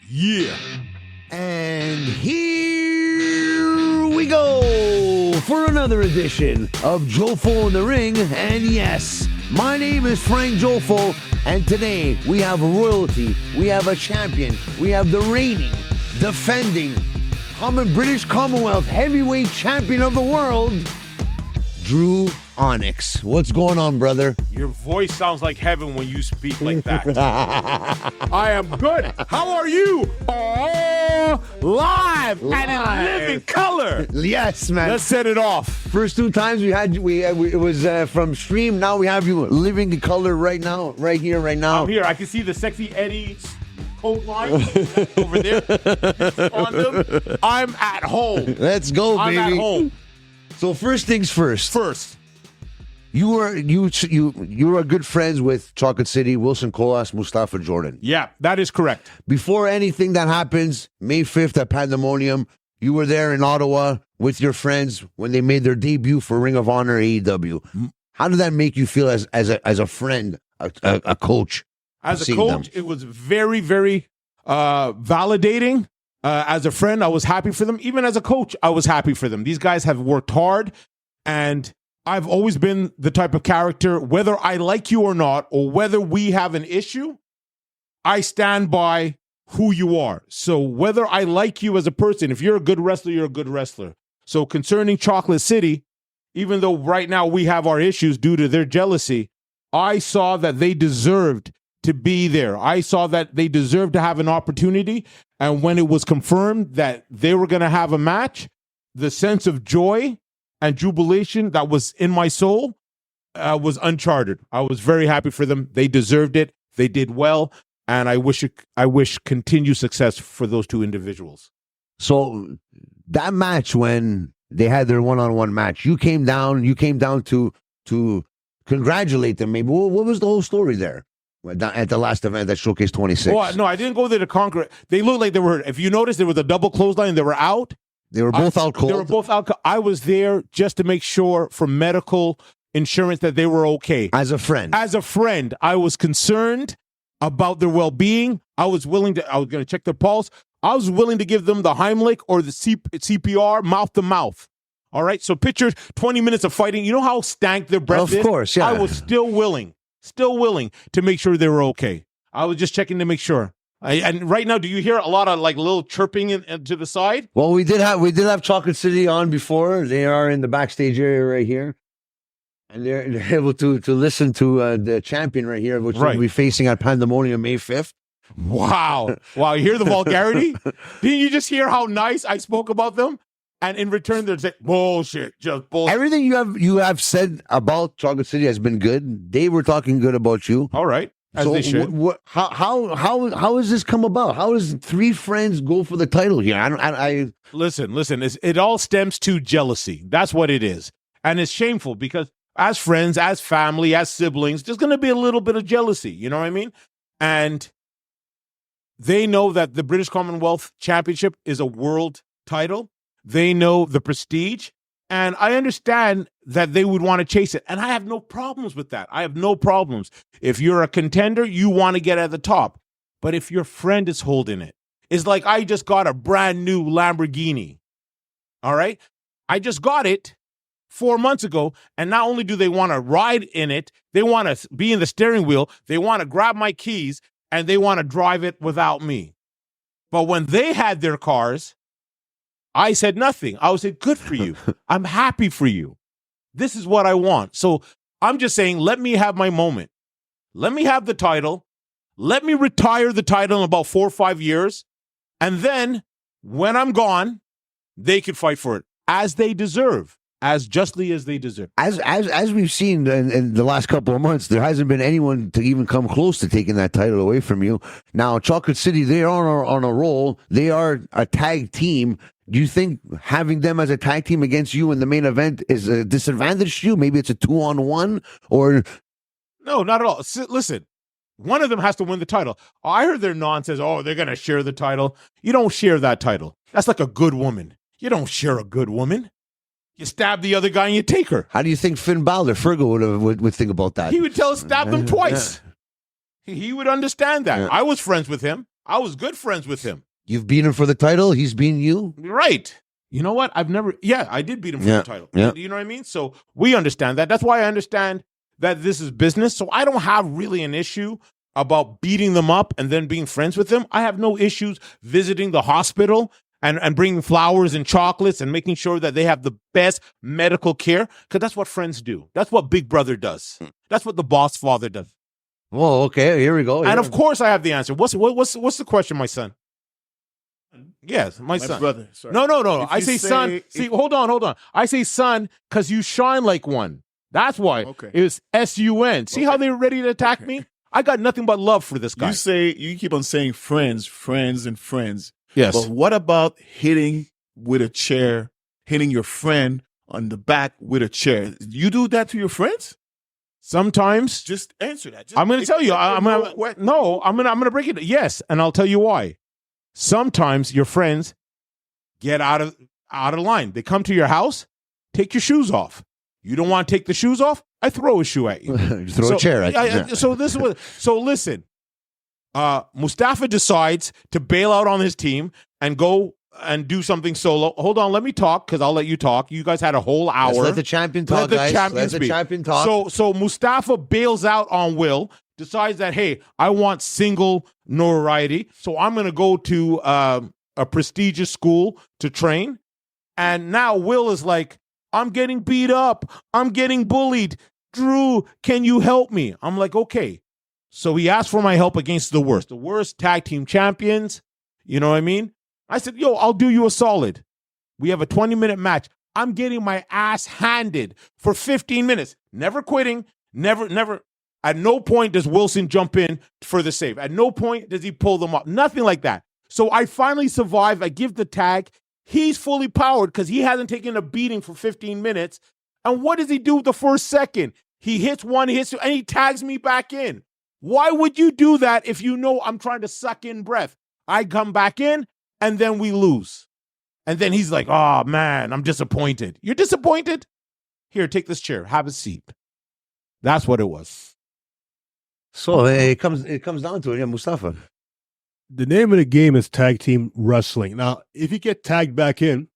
Yeah. And here we go for another edition of Jofo in the Ring. And yes, my name is Frank Jofo, and today we have royalty, we have a champion, we have the reigning, defending, British Commonwealth heavyweight champion of the world, Dru Onyx. What's going on, brother? Your voice sounds like heaven when you speak like that. I am good. How are you? Oh, live and in living color. Yes, man. Let's set it off. First two times it was from stream. Now we have you living in color right now, right here, right now. I'm here. I can see the sexy Eddie's coat line over there on them. I'm at home. Let's go, baby. I'm at home. So first things first. You were good friends with Chocolate City, Wilson Colas, Mustafa Jordan. Yeah, that is correct. Before anything that happens, May 5th at Pandemonium, you were there in Ottawa with your friends when they made their debut for Ring of Honor AEW. How did that make you feel as a friend, a coach? As a coach, it was very, very validating. As a friend, I was happy for them. Even as a coach, I was happy for them. These guys have worked hard, and I've always been the type of character, whether I like you or not, or whether we have an issue, I stand by who you are. So whether I like you as a person, if you're a good wrestler, you're a good wrestler. So concerning Chocolate City, even though right now we have our issues due to their jealousy, I saw that they deserved to be there. I saw that they deserved to have an opportunity. And when it was confirmed that they were going to have a match, the sense of joy and jubilation that was in my soul was uncharted. I was very happy for them. They deserved it. They did well. And I wish continued success for those two individuals. So that match, when they had their one-on-one match, you came down to congratulate them. Maybe what was the whole story there at the last event at Showcase 26? Well, no, I didn't go there to conquer it. They looked like they were, if you notice, there was a double clothesline. They were out. They were both out cold. They were both out. I was there just to make sure for medical insurance that they were okay. As a friend, I was concerned about their well-being. I was going to check their pulse. I was willing to give them the Heimlich or the CPR mouth to mouth. All right. So picture 20 minutes of fighting. You know how stank their breath is? Of course, yeah. I was still willing to make sure they were okay. I was just checking to make sure. And right now, do you hear a lot of like little chirping to the side? Well, we did have Chocolate City on before. They are in the backstage area right here, and they're able to listen to the champion right here, which we'll be facing at Pandemonium May 5th. Wow! You hear the vulgarity? Didn't you just hear how nice I spoke about them? And in return, they're saying bullshit, just bullshit. Everything you have said about Chocolate City has been good. They were talking good about you. All right. As so they should. How has this come about? How does three friends go for the title here? Listen. It all stems to jealousy. That's what it is, and it's shameful because as friends, as family, as siblings, there's going to be a little bit of jealousy. You know what I mean? And they know that the British Commonwealth Championship is a world title. They know the prestige. And I understand that they would want to chase it. And I have no problems with that. I have no problems. If you're a contender, you want to get at the top. But if your friend is holding it, it's like I just got a brand new Lamborghini. All right? I just got it 4 months ago. And not only do they want to ride in it, they want to be in the steering wheel. They want to grab my keys and they want to drive it without me. But when they had their cars, I said nothing. I said, good for you. I'm happy for you. This is what I want. So I'm just saying, let me have my moment. Let me have the title. Let me retire the title in about 4 or 5 years. And then when I'm gone, they can fight for it as they deserve, as justly as they deserve. As we've seen in the last couple of months, there hasn't been anyone to even come close to taking that title away from you. Now, Chocolate City, they are on a roll. They are a tag team. Do you think having them as a tag team against you in the main event is a disadvantage to you? Maybe it's a 2-on-1 or... No, not at all. Listen, one of them has to win the title. I heard their nonsense. Oh, they're going to share the title. You don't share that title. That's like a good woman. You don't share a good woman. You stab the other guy and you take her. How do you think Finn Balor, Fergal, would think about that? He would stab them twice. He would understand that. Yeah. I was friends with him. I was good friends with him. You've beaten him for the title. He's beaten you. Right. You know what? I did beat him for the title. Yeah. You know what I mean? So we understand that. That's why I understand that this is business. So I don't have really an issue about beating them up and then being friends with them. I have no issues visiting the hospital and bringing flowers and chocolates and making sure that they have the best medical care, because that's what friends do. That's what Big Brother does. That's what the boss father does. Well, okay, here we go. And of course I have the answer. What's the question, my son? Yes, my son. Brother. Sorry. No. I say son. See, hold on. I say son because you shine like one. That's why. Okay. It was S-U-N. See how they're ready to attack me? I got nothing but love for this guy. You keep on saying friends. Yes. But what about hitting with a chair, hitting your friend on the back with a chair? You do that to your friends? Sometimes. Just answer that. I'm going to tell you. I'm going to break it. Yes, and I'll tell you why. Sometimes your friends get out of line. They come to your house, take your shoes off. You don't want to take the shoes off? I throw a shoe at you. You throw a chair at you. So listen. Mustafa decides to bail out on his team and go and do something solo. Hold on, let me talk because I'll let you talk. You guys had a whole hour. Let's let the champion talk, guys. Let the champion talk. So Mustafa bails out on Will, decides that, hey, I want single notoriety, so I'm going to go to a prestigious school to train. And now Will is like, I'm getting beat up. I'm getting bullied. Dru, can you help me? I'm like, okay. So he asked for my help against the worst tag team champions. You know what I mean? I said, yo, I'll do you a solid. We have a 20-minute match. I'm getting my ass handed for 15 minutes. Never quitting. Never. At no point does Wilson jump in for the save. At no point does he pull them up. Nothing like that. So I finally survive. I give the tag. He's fully powered because he hasn't taken a beating for 15 minutes. And what does he do the first second? He hits one, and he tags me back in. Why would you do that if you know I'm trying to suck in breath? I come back in, and then we lose. And then he's like, oh, man, I'm disappointed. You're disappointed? Here, take this chair. Have a seat. That's what it was. So it comes down to it, yeah, Mustafa. The name of the game is tag team wrestling. Now, if you get tagged back in,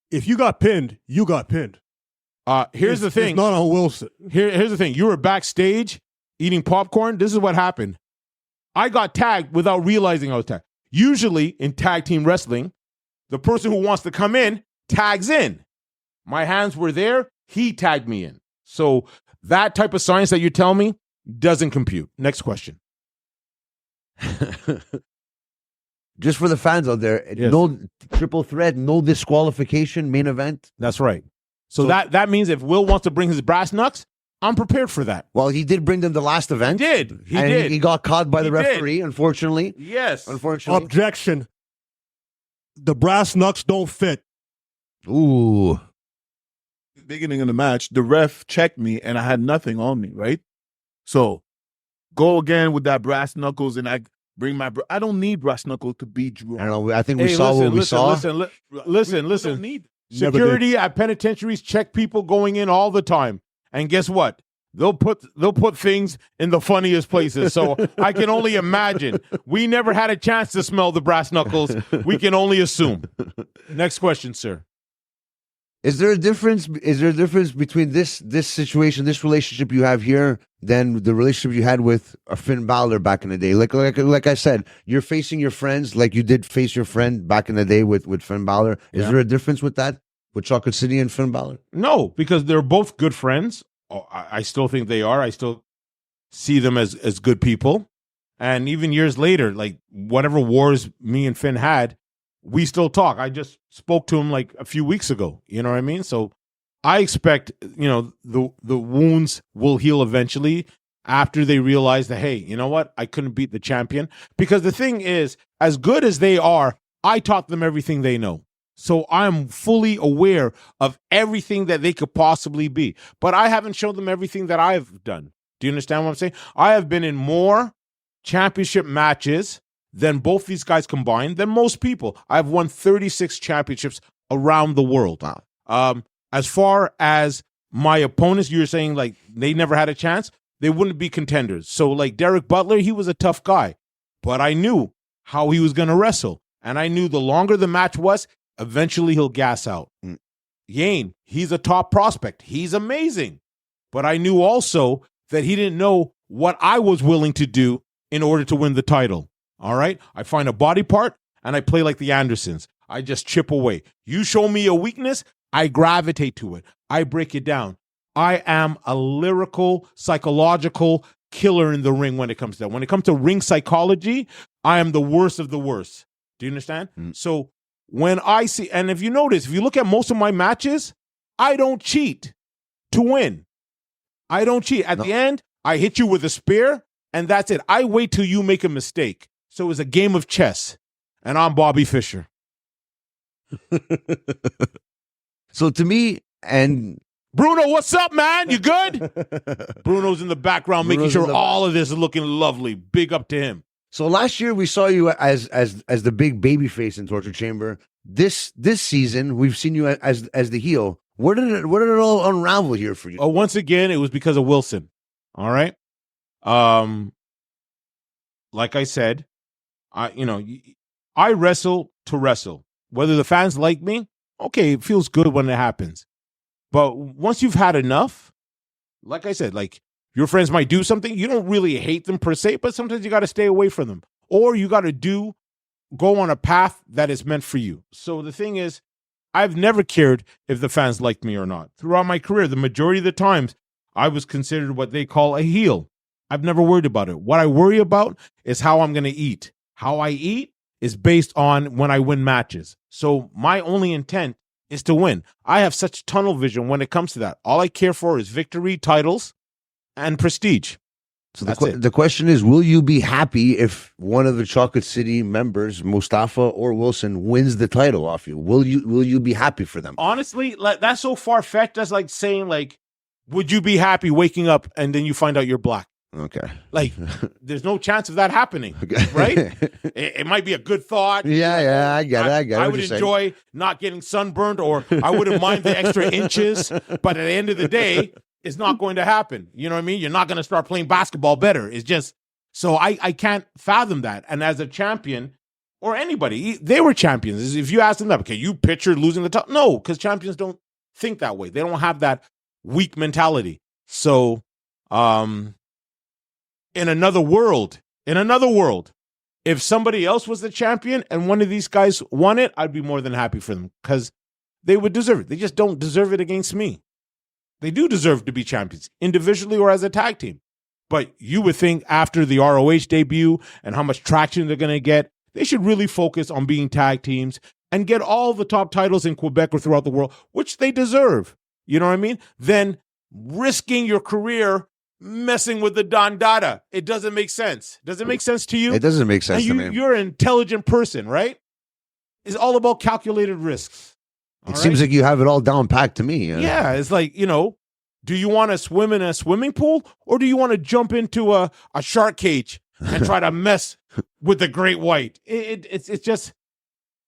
if you got pinned, you got pinned. Here's the thing. It's not on Wilson. Here's the thing. You were backstage eating popcorn. This is what happened. I got tagged without realizing I was tagged. Usually in tag team wrestling, the person who wants to come in tags in. My hands were there. He tagged me in. So that type of science that you tell me doesn't compute. Next question. Just for the fans out there, Yes. No triple threat, no disqualification, main event. That's right. So that means if Will wants to bring his brass knucks, I'm prepared for that. Well, he did bring them the last event. He did. He got caught by the referee, unfortunately. Yes. Unfortunately. Objection. The brass knucks don't fit. Ooh. Beginning of the match, the ref checked me and I had nothing on me, right? So go again with that brass knuckles and I bring my I don't need brass knuckles to beat Dru. I don't know. I think we saw what we saw. Listen. We don't need Security at penitentiaries check people going in all the time. And guess what? They'll put things in the funniest places. So I can only imagine. We never had a chance to smell the brass knuckles. We can only assume. Next question, sir. Is there a difference between this situation, this relationship you have here, than the relationship you had with Finn Balor back in the day? Like I said, you're facing your friends like you did face your friend back in the day with Finn Balor. Is there a difference with that? With Chocolate City and Finn Balor? No, because they're both good friends. I still think they are. I still see them as good people. And even years later, like whatever wars me and Finn had, we still talk. I just spoke to him like a few weeks ago. You know what I mean? So I expect, the wounds will heal eventually after they realize that, hey, you know what? I couldn't beat the champion. Because the thing is, as good as they are, I taught them everything they know. So I'm fully aware of everything that they could possibly be. But I haven't shown them everything that I've done. Do you understand what I'm saying? I have been in more championship matches than both these guys combined than most people. I've won 36 championships around the world. Wow. As far as my opponents, you're saying like they never had a chance. they wouldn't be contenders. So like Derek Butler, he was a tough guy, but I knew how he was going to wrestle. And I knew the longer the match was, eventually he'll gas out. Yane, he's a top prospect. He's amazing. But I knew also that he didn't know what I was willing to do in order to win the title. All right? I find a body part and I play like the Andersons. I just chip away. You show me a weakness, I gravitate to it. I break it down. I am a lyrical, psychological killer in the ring when it comes to that. When it comes to ring psychology, I am the worst of the worst. Do you understand? So when I see, and if you notice, if you look at most of my matches, I don't cheat to win. I don't cheat. At the end, I hit you with a spear, and that's it. I wait till you make a mistake. So it's a game of chess, and I'm Bobby Fischer. So to me, and Bruno, what's up, man? You good? Bruno's in the background making sure all of this is looking lovely. Big up to him. so last year we saw you as the big baby face in Torture Chamber. This season we've seen you as the heel. Where did it all unravel here for you? Oh, once again, it was because of Wilson. All right. Like I said, I wrestle to wrestle. Whether the fans like me, okay, it feels good when it happens. But once you've had enough, like I said, like your friends might do something, you don't really hate them per se, but sometimes you got to stay away from them, or you got to go on a path that is meant for you. So the thing is, I've never cared if the fans liked me or not. Throughout my career, the majority of the times, I was considered what they call a heel. I've never worried about it. What I worry about is how I'm going to eat. How I eat is based on when I win matches. So my only intent is to win. I have such tunnel vision when it comes to that. All I care for is victory, titles, and prestige. So the question is, will you be happy if one of the Chocolate City members, Mustafa or Wilson, wins the title off you? Will you be happy for them? Honestly, that's so far-fetched. That's like saying, like, would you be happy waking up and then you find out you're black? Okay. Like, there's no chance of that happening, right? It might be a good thought. Yeah, I get it. I would enjoy not getting sunburned, or I wouldn't mind the extra inches, but at the end of the day, it's not going to happen. You know what I mean? You're not going to start playing basketball better. It's just, so I can't fathom that. And as a champion, or anybody, they were champions. If you ask them that, okay, you pictured losing the title? No, because champions don't think that way. They don't have that weak mentality. So, in another world, if somebody else was the champion and one of these guys won it, I'd be more than happy for them because they would deserve it. They just don't deserve it against me. They do deserve to be champions, individually or as a tag team. But you would think after the ROH debut and how much traction they're going to get, they should really focus on being tag teams and get all the top titles in Quebec or throughout the world, which they deserve. You know what I mean? Then risking your career messing with the Don Dada. It doesn't make sense. Does it make sense to you? It doesn't make sense to me. You're an intelligent person, right? It's all about calculated risks. It seems like you have it all down packed to me. Yeah, it's like, do you want to swim in a swimming pool or do you want to jump into a shark cage and try to mess with the great white? It's just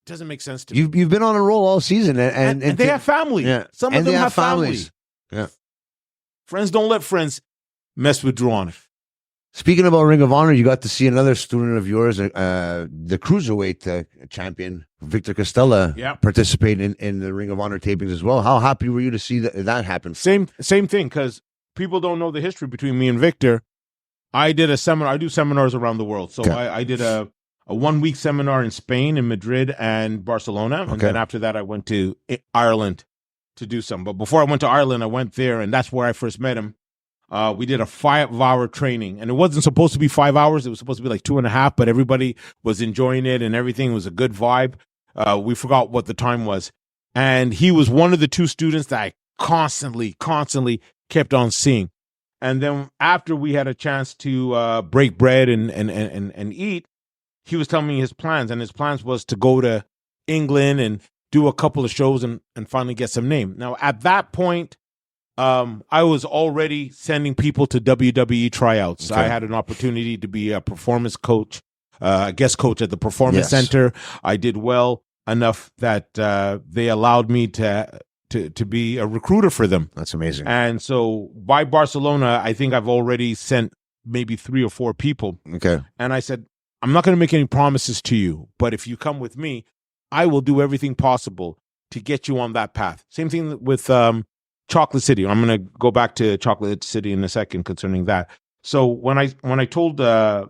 doesn't make sense to me. You've been on a roll all season, and they have family. Yeah. Some of them have families. Yeah. Friends don't let friends mess with Dru Onyx. Speaking about Ring of Honor, you got to see another student of yours, the cruiserweight champion, Victor Costella, participate in the Ring of Honor tapings as well. How happy were you to see that happen? Same thing, because people don't know the history between me and Victor. I did a seminar. I do seminars around the world. So I did a 1-week seminar in Spain, in Madrid and Barcelona. And then after that, I went to Ireland to do some. But before I went to Ireland, I went there, and that's where I first met him. We did a 5-hour training, and it wasn't supposed to be 5 hours. It was supposed to be like 2.5, but everybody was enjoying it and everything. It was a good vibe. We forgot what the time was. And he was one of the 2 students that I constantly kept on seeing. And then after we had a chance to break bread and eat, he was telling me his plans, and his plans was to go to England and do a couple of shows and finally get some name. Now, at that point, I was already sending people to WWE tryouts. I had an opportunity to be a performance coach, guest coach at the Performance Center. I did well enough that they allowed me to to be a recruiter for them. That's amazing. And so by Barcelona, I think I've already sent maybe 3 or 4 people. Okay. And I said, I'm not going to make any promises to you, but if you come with me, I will do everything possible to get you on that path. Same thing with Chocolate City. I'm going to go back to Chocolate City in a second concerning that. So when I told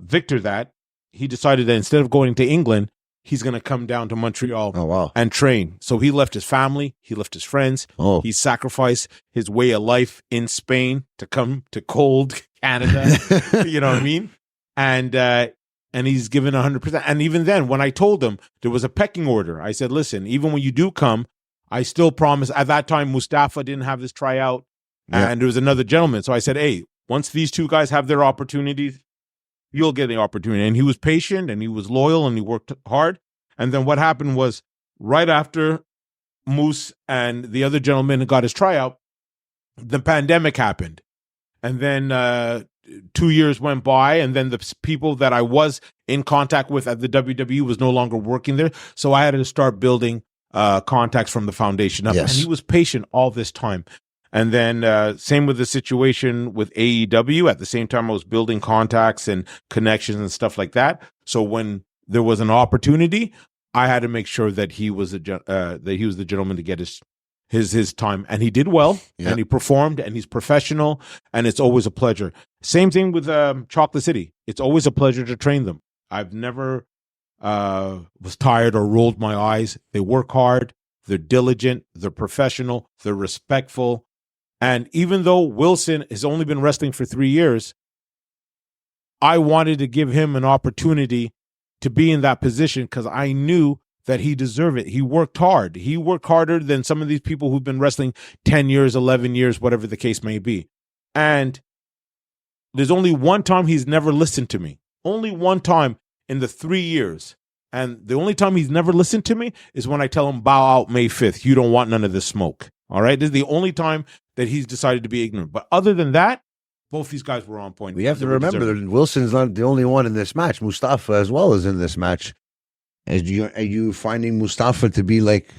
Victor that, he decided that instead of going to England, he's going to come down to Montreal and train. So he left his family, he left his friends, he sacrificed his way of life in Spain to come to cold Canada. You know what I mean? And he's given 100%. And even then, when I told him there was a pecking order, I said, listen, even when you do come, I still promise. At that time, Mustafa didn't have this tryout, and there was another gentleman. So I said, hey, once these 2 guys have their opportunities, you'll get the opportunity. And he was patient, and he was loyal, and he worked hard. And then what happened was right after Moose and the other gentleman got his tryout, the pandemic happened. And then 2 years went by, and then the people that I was in contact with at the WWE was no longer working there. So I had to start building contacts from the foundation up. And he was patient all this time. And then same with the situation with AEW. At the same time, I was building contacts and connections and stuff like that. So when there was an opportunity, I had to make sure that he was the gentleman to get his time, and he did well, and he performed, and he's professional, and it's always a pleasure. Same thing with Chocolate City. It's always a pleasure to train them. I've never was tired or rolled my eyes. They work hard, they're diligent, they're professional, they're respectful. And even though Wilson has only been wrestling for 3 years, I wanted to give him an opportunity to be in that position because I knew that he deserved it. He worked hard. He worked harder than some of these people who've been wrestling 10 years, 11 years, whatever the case may be. And there's only one time he's never listened to me. Only one time in the 3 years. And the only time he's never listened to me is when I tell him, bow out May 5th. You don't want none of this smoke. All right? This is the only time that he's decided to be ignorant. But other than that, both these guys were on point. We have to remember that Wilson's not the only one in this match. Mustafa as well is in this match. Are you finding Mustafa to be like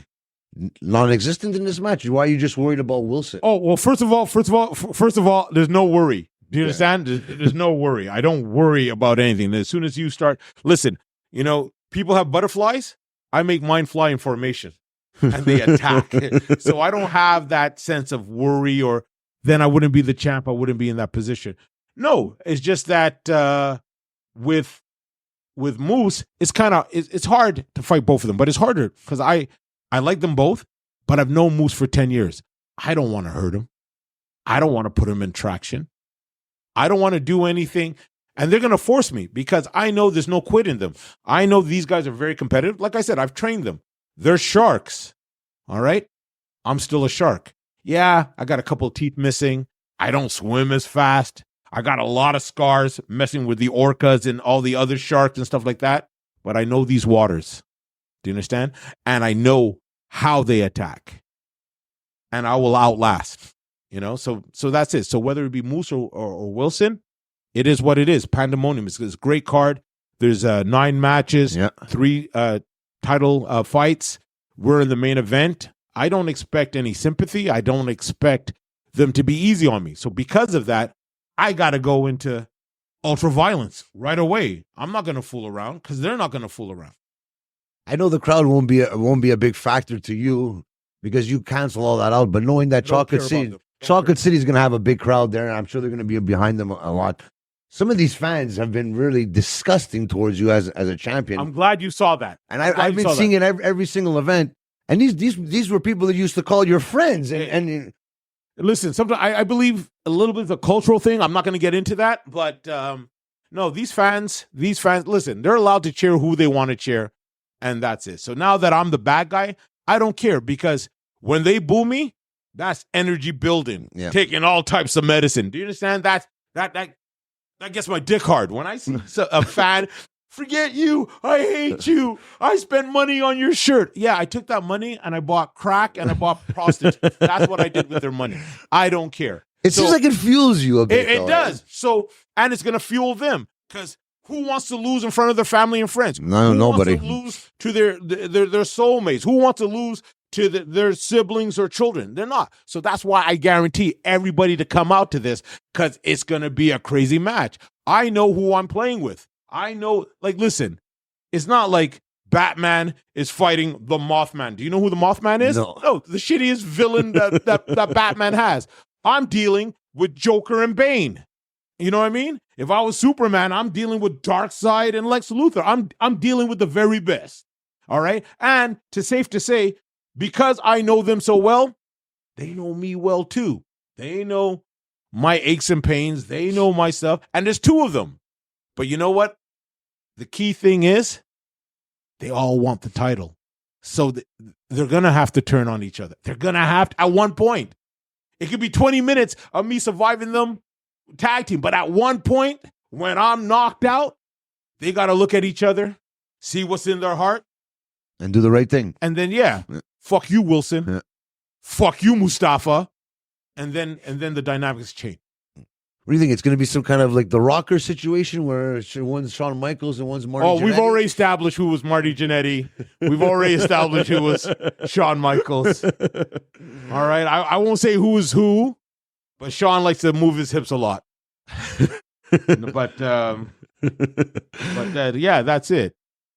non-existent in this match? Why are you just worried about Wilson? Oh, well, first of all, there's no worry. Do you understand? There's no worry. I don't worry about anything. As soon as you start, listen, people have butterflies. I make mine fly in formation and they attack. So I don't have that sense of worry, or then I wouldn't be the champ. I wouldn't be in that position. No, it's just that with Moose, it's hard to fight both of them, but it's harder because I like them both, but I've known Moose for 10 years. I don't want to hurt him. I don't want to put him in traction. I don't want to do anything. And they're going to force me because I know there's no quit in them. I know these guys are very competitive. Like I said, I've trained them. They're sharks. All right? I'm still a shark. Yeah, I got a couple of teeth missing. I don't swim as fast. I got a lot of scars messing with the orcas and all the other sharks and stuff like that. But I know these waters. Do you understand? And I know how they attack. And I will outlast. So that's it. So whether it be Moose or Wilson, it is what it is. Pandemonium. It's a great card. There's 9 matches, 3 title fights. We're in the main event. I don't expect any sympathy. I don't expect them to be easy on me. So because of that, I got to go into ultra violence right away. I'm not going to fool around because they're not going to fool around. I know the crowd won't be a big factor to you because you cancel all that out. But knowing that Chocolate City is going to have a big crowd there, and I'm sure they're going to be behind them a lot. Some of these fans have been really disgusting towards you as a champion. I'm glad you saw that. And I've been seeing it every single event. And these were people that used to call your friends. And listen, sometimes I believe a little bit of a cultural thing. I'm not going to get into that, but no, these fans, listen, they're allowed to cheer who they want to cheer, and that's it. So now that I'm the bad guy, I don't care because when they boo me, that's energy building, taking all types of medicine. Do you understand? That gets my dick hard when I see a fan. Forget you. I hate you. I spent money on your shirt. Yeah, I took that money and I bought crack and I bought prostitutes. That's what I did with their money. I don't care. It seems like it fuels you a bit. It does. So, and it's going to fuel them because who wants to lose in front of their family and friends? No, nobody. Who wants to lose to their soulmates? Who wants to lose to their siblings or children. They're not. So that's why I guarantee everybody to come out to this, because it's going to be a crazy match. I know who I'm playing with. I know, like, listen, it's not like Batman is fighting the Mothman. Do you know who the Mothman is? No, the shittiest villain that Batman has. I'm dealing with Joker and Bane. You know what I mean? If I was Superman, I'm dealing with Darkseid and Lex Luthor. I'm dealing with the very best. All right? And safe to say, because I know them so well, they know me well too. They know my aches and pains. They know my stuff. And there's two of them. But you know what? The key thing is they all want the title. So they're going to have to turn on each other. They're going to have to, at one point. It could be 20 minutes of me surviving them tag team. But at one point, when I'm knocked out, they got to look at each other, see what's in their heart. And do the right thing. And then, fuck you, Wilson. Yeah. Fuck you, Mustafa. And then the dynamics change. What do you think? It's going to be some kind of like the Rocker situation where one's Shawn Michaels and one's Marty Jannetty? We've already established who was Marty Jannetty. We've already established who was Shawn Michaels. All right. I won't say who is who, but Shawn likes to move his hips a lot. But yeah, that's it.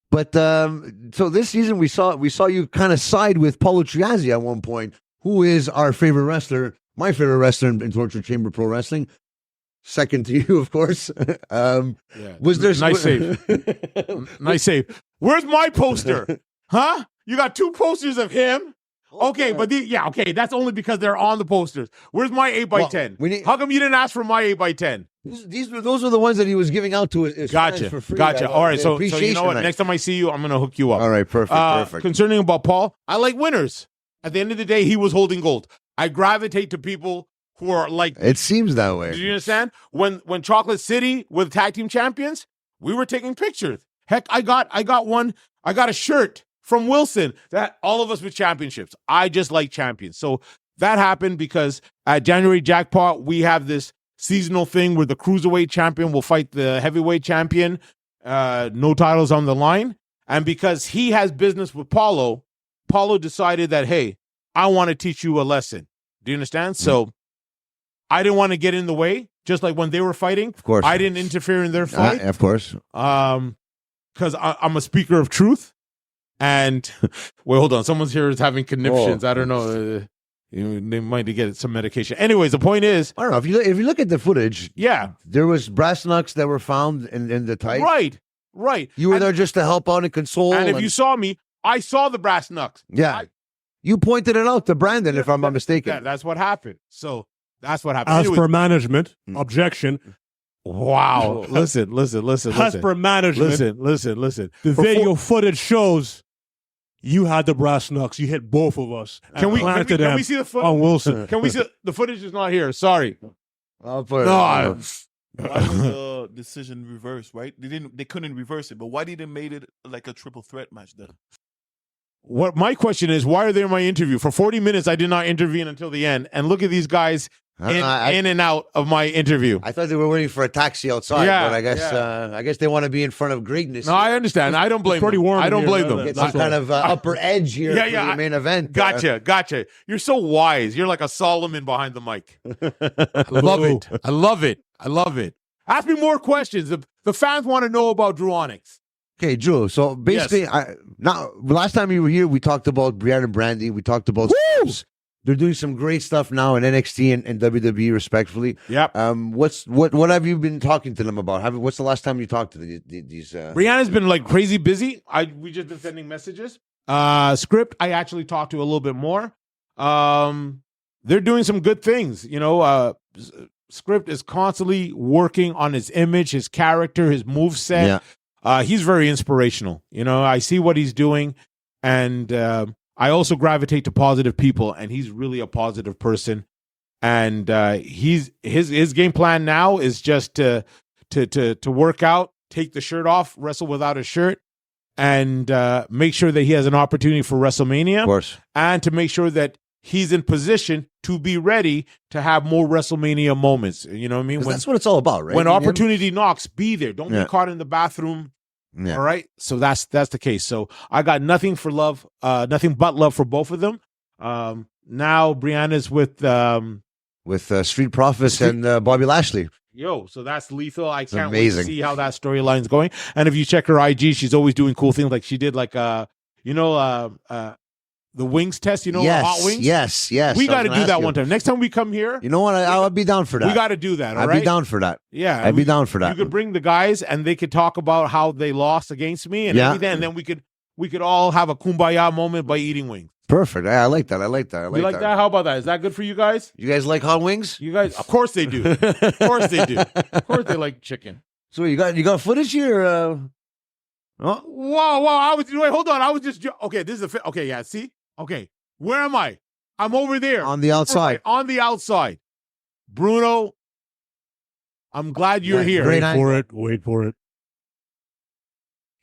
But so this season we saw you kind of side with Paulo Triazzi at one point, who is our favorite wrestler, my favorite wrestler in Torture Chamber Pro Wrestling. Second to you, of course. Was there nice save? Nice save. Where's my poster? Huh? You got two posters of him? Okay, but okay. That's only because they're on the posters. Where's my 8x10? How come you didn't ask for my 8x10? Those are the ones that he was giving out to his fans for free. Gotcha. All right, so you know what? Next time I see you, I'm gonna hook you up. All right, perfect. Concerning about Paul, I like winners. At the end of the day, he was holding gold. I gravitate to people who are like. It seems that way. Do you understand? When Chocolate City were the tag team champions, we were taking pictures. Heck, I got one. I got a shirt from Wilson that all of us with championships. I just like champions. So that happened because at January Jackpot, we have this seasonal thing where the cruiserweight champion will fight the heavyweight champion. No titles on the line. And because he has business with Paulo decided that, hey, I want to teach you a lesson. Do you understand? Mm-hmm. So I didn't want to get in the way, just like when they were fighting. Of course. I didn't interfere in their fight. Of course. Because I'm a speaker of truth. And, well, hold on. Someone's here is having conniptions. I don't know. They might get some medication. Anyways, the point is. I don't know. If you look at the footage. Yeah. There was brass knucks that were found in the tight. Right. You were there just to help out and console. And if you saw me, I saw the brass knucks. Yeah. You pointed it out to Brandon, if I'm not mistaken. Yeah, that's what happened. So that's what happened. As per management, objection. Wow. Listen. As per management. Listen. The video footage shows you had the brass knucks. You hit both of us. Can we see the footage? On Wilson. Can we see the footage is not here. Sorry. Why was the decision reversed, right? They couldn't reverse it, but why did they made it like a triple threat match then? What my question is, why are they in my interview? For 40 minutes, I did not intervene until the end. And look at these guys in and out of my interview. I thought they were waiting for a taxi outside, but I guess they want to be in front of greatness. No, I understand. I don't blame them. I don't blame them. Get some kind of upper edge here for the main event. Gotcha. You're so wise. You're like a Solomon behind the mic. I love it. Ask me more questions. The fans want to know about Dru Onyx. Okay, Drew. So basically, last time you were here, we talked about Brianna and Brandy. We talked about they're doing some great stuff now in NXT and WWE, respectfully. Yep. What have you been talking to them about? What's the last time you talked to these? Brianna's been like crazy busy. We just been sending messages. Script, I actually talked to a little bit more. They're doing some good things. You know, Script is constantly working on his image, his character, his moveset. Yeah. He's very inspirational. You know, I see what he's doing, and I also gravitate to positive people, and he's really a positive person. And his game plan now is just to work out, take the shirt off, wrestle without a shirt, and make sure that he has an opportunity for WrestleMania. Of course. And to make sure that he's in position to be ready to have more WrestleMania moments. You know what I mean? That's what it's all about, right? When opportunity knocks, be there. Don't be caught in the bathroom. Yeah. All right. So that's the case. So I got nothing but love for both of them. Now Brianna's with Street Profits and Bobby Lashley. so that's lethal. I can't wait to amazing. see how that storyline's going. And if you check her IG, she's always doing cool things. Like she did the wings test, hot wings? Yes. We got to do that one time. Next time we come here. You know what? I'll be down for that. We got to do that, all I'd right? be down for that. Yeah. I'd be down for that. You could bring the guys and they could talk about how they lost against me and everything. And then we could all have a kumbaya moment by eating wings. Perfect. I like that. You like that? How about that? Is that good for you guys? You guys like hot wings? You guys, of course they do. Of course they do. Of course they like chicken. So you got footage here? Oh, whoa! Wait, hold on. I was just okay. This is okay. Yeah. See. Okay. Where am I? I'm over there On the outside. On the outside. Bruno, I'm glad you're here. Wait for it.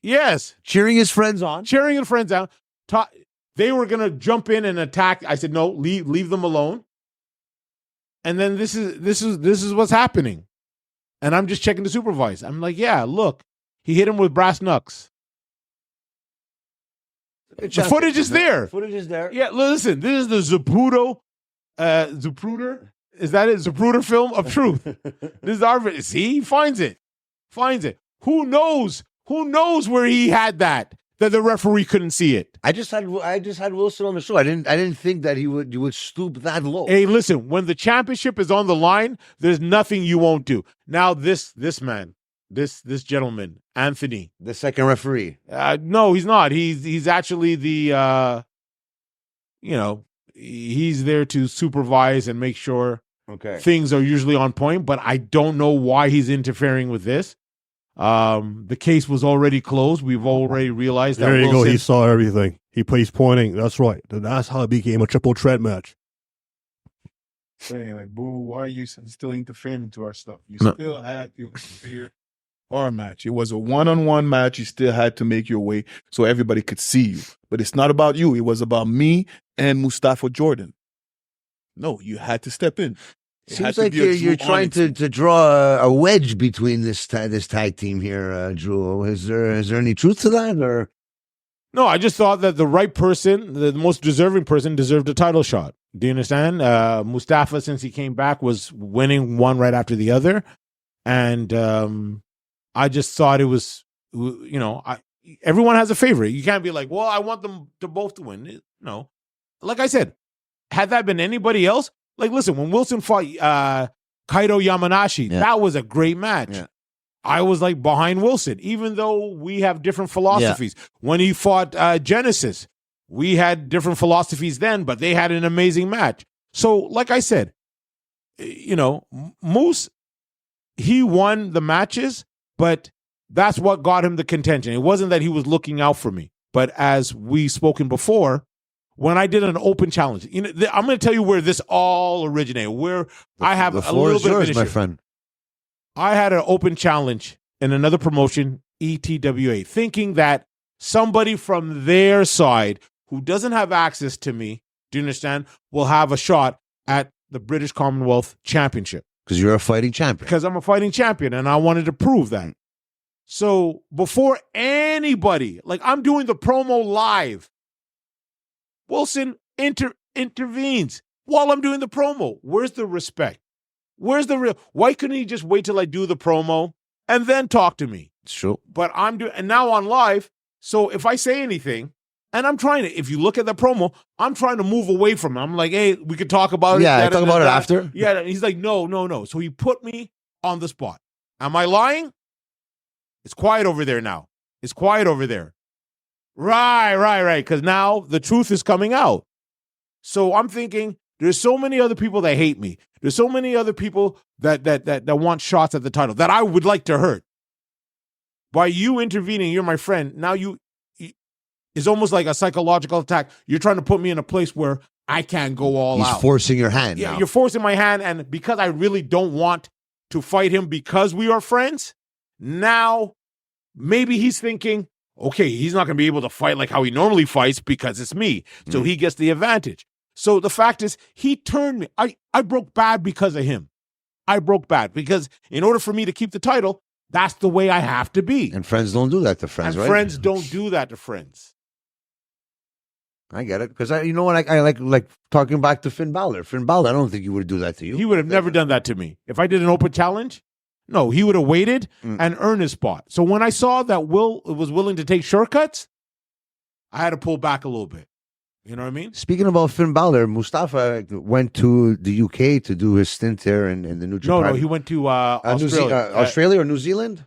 Yes. Cheering his friends on. Cheering his friends out. They were gonna jump in and attack. I said, no, leave them alone. And then this is what's happening. And I'm just checking to supervise. I'm like, yeah, look, he hit him with brass knucks. The footage is there. Footage is there. Yeah, listen, this is the Zapruder. Is that it? Zapruder film of truth. This is our. See, he finds it. Who knows where he had that the referee couldn't see it. I just had Wilson on the show. I didn't think that you would stoop that low. Hey, listen, when the championship is on the line, there's nothing you won't do. Now this man, this gentleman, Anthony, the second referee. No, he's not. He's actually the he's there to supervise and make sure things are usually on point, but I don't know why he's interfering with this. The case was already closed. We've already realized that. There you Wilson, go. He saw everything. He's pointing. That's right. That's how it became a triple threat match. Saying like, boo, why are you still interfering into our stuff? You still had to interfere our match. It was a one-on-one match. You still had to make your way so everybody could see you. But it's not about you. It was about me and Mustafa Jordan. No, you had to step in. Seems like you're trying to draw a wedge between this tag team here, Drew. Is there any truth to that, or? No, I just thought that the right person, the most deserving person, deserved a title shot. Do you understand? Mustafa, since he came back, was winning one right after the other, and I just thought it was, everyone has a favorite. You can't be like, well, I want them to both to win. No, like I said, had that been anybody else. Like, listen, when Wilson fought Kaito Yamanashi, that was a great match. Yeah. I was like behind Wilson, even though we have different philosophies. Yeah. When he fought Genesis, we had different philosophies then, but they had an amazing match. So, like I said, Moose, he won the matches, but that's what got him the contention. It wasn't that he was looking out for me. But as we spoken before, when I did an open challenge, I'm going to tell you where this all originated. Where I have a little bit of an issue. My friend. I had an open challenge in another promotion, ETWA, thinking that somebody from their side who doesn't have access to me, do you understand, will have a shot at the British Commonwealth Championship. Because you're a fighting champion. Because I'm a fighting champion, and I wanted to prove that. So before anybody, like I'm doing the promo live, Wilson intervenes while I'm doing the promo. Where's the respect? Where's the real? Why couldn't he just wait till I do the promo and then talk to me? It's true. But I'm doing, and now on live. So if I say anything, and I'm trying to, if you look at the promo, I'm trying to move away from him. I'm like, hey, we could talk about it. Yeah, talk about it after. Yeah, and he's like, no. So he put me on the spot. Am I lying? It's quiet over there now. It's quiet over there. Right. Because now the truth is coming out. So I'm thinking, there's so many other people that hate me. There's so many other people that want shots at the title that I would like to hurt. By you intervening, you're my friend. Now it's almost like a psychological attack. You're trying to put me in a place where I can't go all out. He's forcing your hand. Yeah, now. You're forcing my hand. And because I really don't want to fight him because we are friends, now maybe he's thinking, okay, he's not going to be able to fight like how he normally fights because it's me. So he gets the advantage. So the fact is, he turned me. I broke bad because of him. I broke bad because in order for me to keep the title, that's the way I have to be. And friends don't do that to friends, and right? Friends don't do that to friends. I get it. Because you know what? I like talking back to Finn Balor. Finn Balor, I don't think he would do that to you. He would have never done that to me. If I did an open challenge, no, he would have waited and earned his spot. So when I saw that Will was willing to take shortcuts, I had to pull back a little bit. You know what I mean? Speaking about Finn Balor, Mustafa went to the UK to do his stint there in the New Japan. No, he went to Australia. Australia or New Zealand?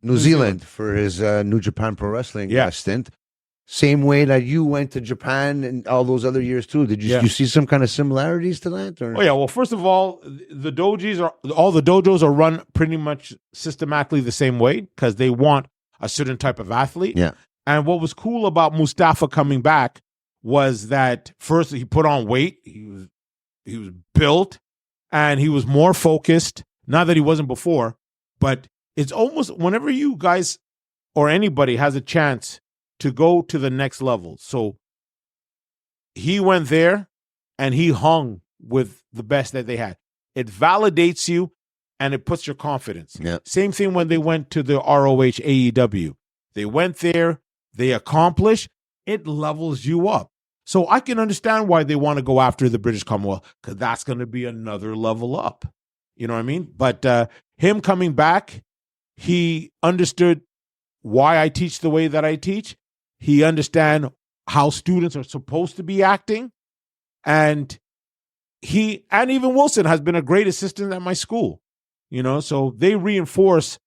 New Zealand for his New Japan Pro Wrestling stint. Same way that you went to Japan and all those other years too. Did you see some kind of similarities to that? Or? Oh yeah. Well, first of all, all the dojos are run pretty much systematically the same way because they want a certain type of athlete. Yeah. And what was cool about Mustafa coming back was that first he put on weight. He was built and he was more focused. Not that he wasn't before, but it's almost whenever you guys or anybody has a chance to go to the next level. So he went there and he hung with the best that they had. It validates you and it puts your confidence. Yeah. Same thing when they went to the ROH AEW. They went there, they accomplished, it levels you up. So I can understand why they want to go after the British Commonwealth because that's going to be another level up. You know what I mean? But him coming back, he understood why I teach the way that I teach. He understand how students are supposed to be acting. And even Wilson has been a great assistant at my school. You know, so they reinforce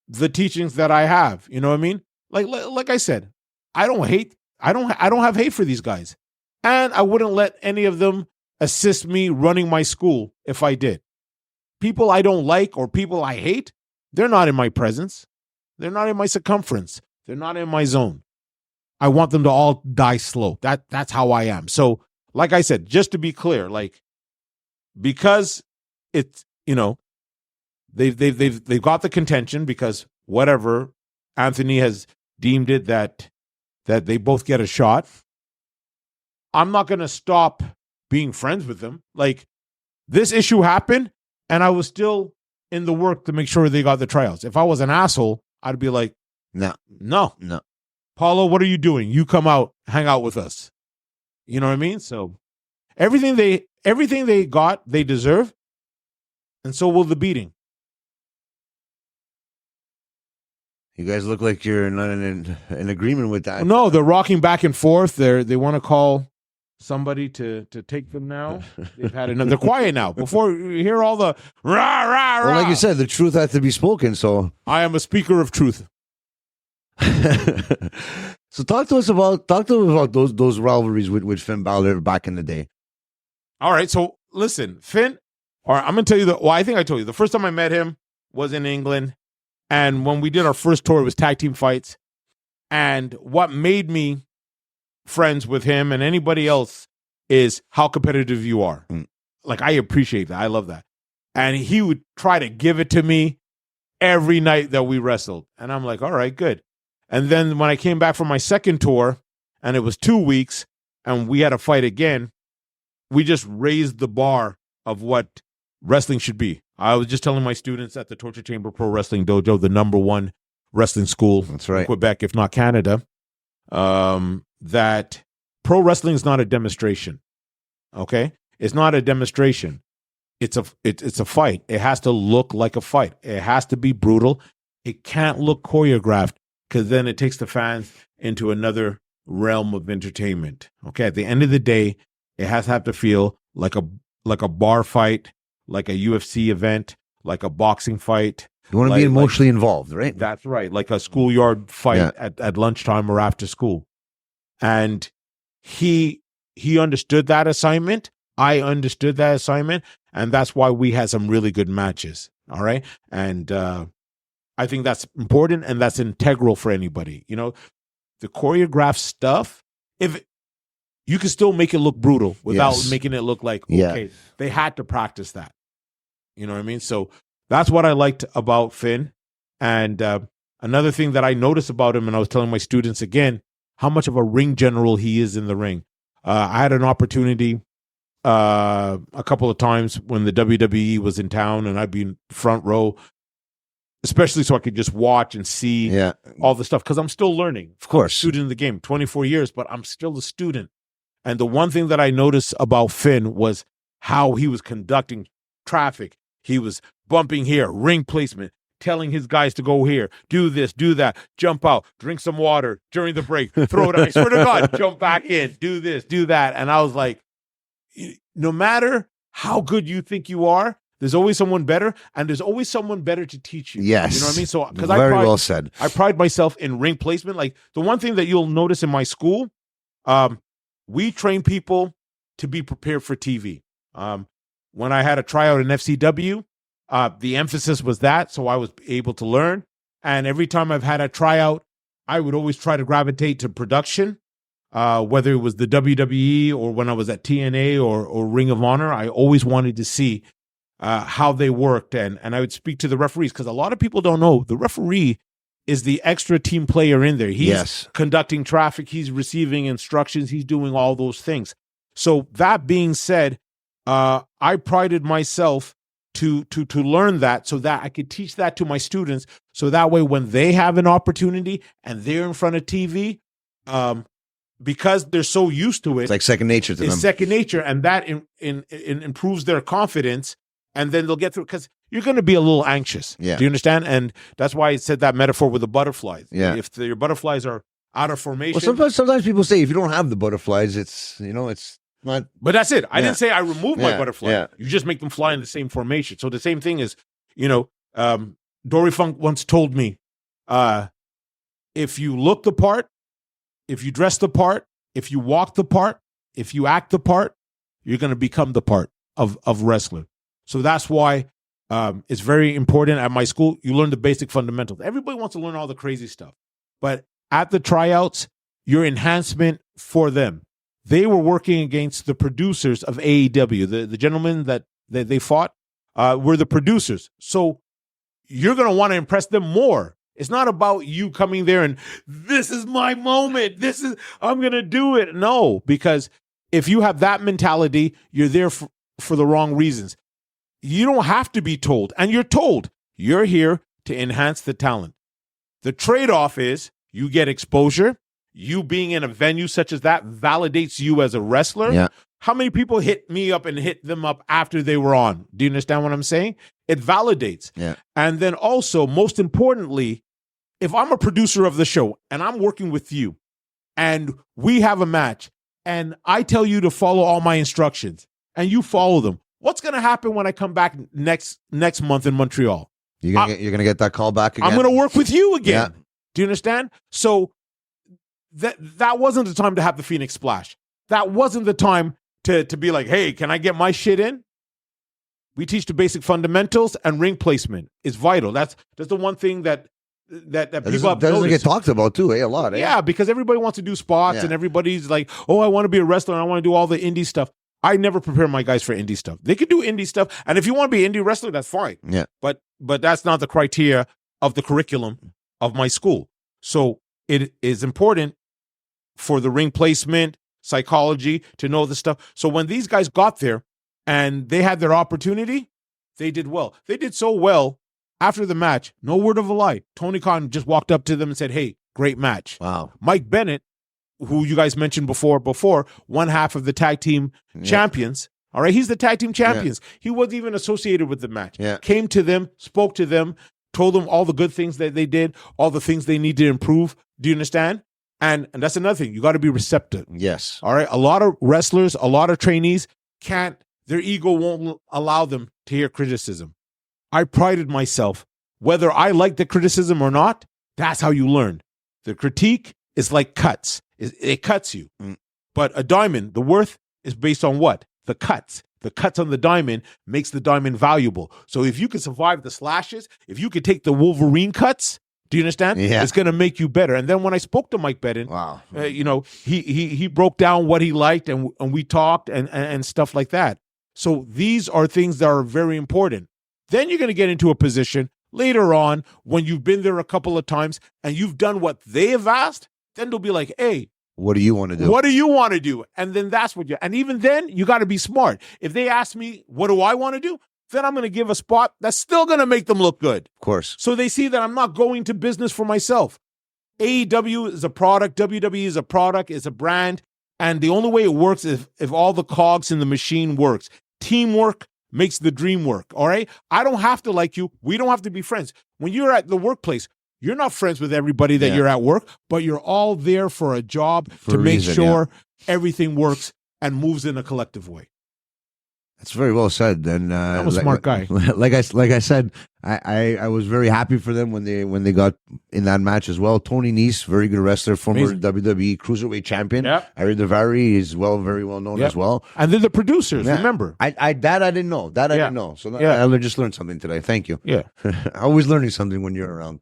the teachings that I have. You know what I mean? Like I said, I don't have hate for these guys. And I wouldn't let any of them assist me running my school if I did. People I don't like or people I hate, they're not in my presence. They're not in my circumference. They're not in my zone. I want them to all die slow. That's how I am. So, like I said, just to be clear, like because it's, you know, they've got the contention because whatever Anthony has deemed it that they both get a shot. I'm not going to stop being friends with them. Like this issue happened and I was still in the work to make sure they got the tryouts. If I was an asshole, I'd be like, no. Paulo, what are you doing? You come out, hang out with us. You know what I mean? So everything they got, they deserve. And so will the beating. You guys look like you're not in agreement with that. No, they're rocking back and forth. They want to call somebody to take them now. They've had enough. They're quiet now. Before you hear all the rah, rah, rah. Well, like you said, the truth had to be spoken. So I am a speaker of truth. So talk to us about those rivalries with Finn Balor back in the day. All right. So listen, Finn, I'm going to tell you I think I told you the first time I met him was in England. And when we did our first tour, it was tag team fights. And what made me friends with him and anybody else is how competitive you are. Like, I appreciate that. I love that. And he would try to give it to me every night that we wrestled. And I'm like, all right, good. And then when I came back from my second tour, and it was 2 weeks, and we had a fight again, we just raised the bar of what wrestling should be. I was just telling my students at the Torture Chamber Pro Wrestling Dojo, the #1 wrestling school in Quebec, if not Canada, that pro wrestling is not a demonstration. Okay? It's not a demonstration. It's a fight. It has to look like a fight. It has to be brutal. It can't look choreographed because then it takes the fans into another realm of entertainment. Okay? At the end of the day, it has to have to feel like a bar fight, like a UFC event, like a boxing fight. You want to be emotionally involved, right? That's right. Like a schoolyard fight at lunchtime or after school. And he understood that assignment. I understood that assignment. And that's why we had some really good matches. All right. And I think that's important and that's integral for anybody. You know, the choreographed stuff, if you can still make it look brutal without making it look like, okay, they had to practice that. You know what I mean? So that's what I liked about Finn. And another thing that I noticed about him, and I was telling my students again, how much of a ring general he is in the ring. I had an opportunity a couple of times when the WWE was in town and I'd be in front row, especially so I could just watch and see all the stuff because I'm still learning. Of course. Student in the game, 24 years, but I'm still a student. And the one thing that I noticed about Finn was how he was conducting traffic. He was bumping here, ring placement, telling his guys to go here, do this, do that, jump out, drink some water during the break, throw it out. I swear to God, jump back in, do this, do that. And I was like, no matter how good you think you are, there's always someone better, and there's always someone better to teach you. Yes. You know what I mean? So, because well said. I pride myself in ring placement. Like, the one thing that you'll notice in my school, we train people to be prepared for TV. When I had a tryout in FCW, the emphasis was that, so I was able to learn. And every time I've had a tryout, I would always try to gravitate to production, whether it was the WWE or when I was at TNA or Ring of Honor. I always wanted to see how they worked, and I would speak to the referees, because a lot of people don't know the referee is the extra team player in there. He's conducting traffic, he's receiving instructions, he's doing all those things. So that being said, I prided myself to learn that so that I could teach that to my students, so that way when they have an opportunity and they're in front of TV, because they're so used to it, it's like second nature to them. It's second nature, and that improves their confidence, and then they'll get through, because you're going to be a little anxious. Yeah. Do you understand? And that's why I said that metaphor with the butterflies. Yeah. If your butterflies are out of formation. Well, sometimes people say if you don't have the butterflies, it's not. But that's it. I didn't say I removed my butterfly. Yeah. You just make them fly in the same formation. So the same thing is, Dory Funk once told me, if you look the part, if you dress the part, if you walk the part, if you act the part, you're going to become the part of wrestler. So that's why it's very important at my school. You learn the basic fundamentals. Everybody wants to learn all the crazy stuff. But at the tryouts, your enhancement for them. They were working against the producers of AEW. The gentlemen that they fought were the producers. So you're going to want to impress them more. It's not about you coming there and, this is my moment. I'm going to do it. No, because if you have that mentality, you're there for the wrong reasons. You don't have to be told, and you're told. You're here to enhance the talent. The trade-off is you get exposure. You being in a venue such as that validates you as a wrestler. Yeah. How many people hit me up and hit them up after they were on? Do you understand what I'm saying? It validates. Yeah. And then also, most importantly, if I'm a producer of the show and I'm working with you and we have a match and I tell you to follow all my instructions and you follow them, what's going to happen when I come back next month in Montreal? You're gonna get that call back again? I'm going to work with you again. Yeah. Do you understand? So that wasn't the time to have the Phoenix Splash. That wasn't the time to be like, hey, can I get my shit in? We teach the basic fundamentals, and ring placement is vital. That's the one thing that people have doesn't noticed. get talked about too, a lot. Yeah, because everybody wants to do spots, and everybody's like, oh, I want to be a wrestler, and I want to do all the indie stuff. I never prepare my guys for indie stuff. They could do indie stuff, and if you want to be an indie wrestler, that's fine. Yeah. But that's not the criteria of the curriculum of my school. So it is important for the ring placement, psychology, to know the stuff. So when these guys got there and they had their opportunity, they did well. They did so well after the match, no word of a lie. Tony Khan just walked up to them and said, hey, great match. Wow. Mike Bennett, who you guys mentioned before, one half of the tag team champions. All right, he's the tag team champions. Yeah. He wasn't even associated with the match. Yeah. Came to them, spoke to them, told them all the good things that they did, all the things they need to improve. Do you understand? And that's another thing. You got to be receptive. Yes. All right. A lot of wrestlers, a lot of trainees their ego won't allow them to hear criticism. I prided myself, whether I like the criticism or not, that's how you learn. The critique is like cuts. It cuts you. But a diamond, the worth is based on what? The cuts. The cuts on the diamond makes the diamond valuable. So if you can survive the slashes, if you can take the Wolverine cuts, do you understand? Yeah. It's going to make you better. And then when I spoke to Mike Bennett, wow, he broke down what he liked, and we talked and stuff like that. So these are things that are very important. Then you're going to get into a position later on when you've been there a couple of times and you've done what they have asked. Then they'll be like, hey, what do you want to do? What do you want to do? And then that's what and even then you got to be smart. If they ask me, what do I want to do? Then I'm going to give a spot that's still going to make them look good. Of course. So they see that I'm not going to business for myself. AEW is a product. WWE is a product. It's a brand. And the only way it works is if all the cogs in the machine works. Teamwork makes the dream work, all right? I don't have to like you. We don't have to be friends. When you're at the workplace, you're not friends with everybody that you're at work, but you're all there for a job to make sure everything works and moves in a collective way. That's very well said. And I'm a smart guy. Like I said, I was very happy for them when they got in that match as well. Tony Nese, very good wrestler, former WWE Cruiserweight champion. Yep. Ari Daivari is very well known as well. And they're the producers. Remember, I didn't know. I didn't know. So I just learned something today. Thank you. Yeah, always learning something when you're around.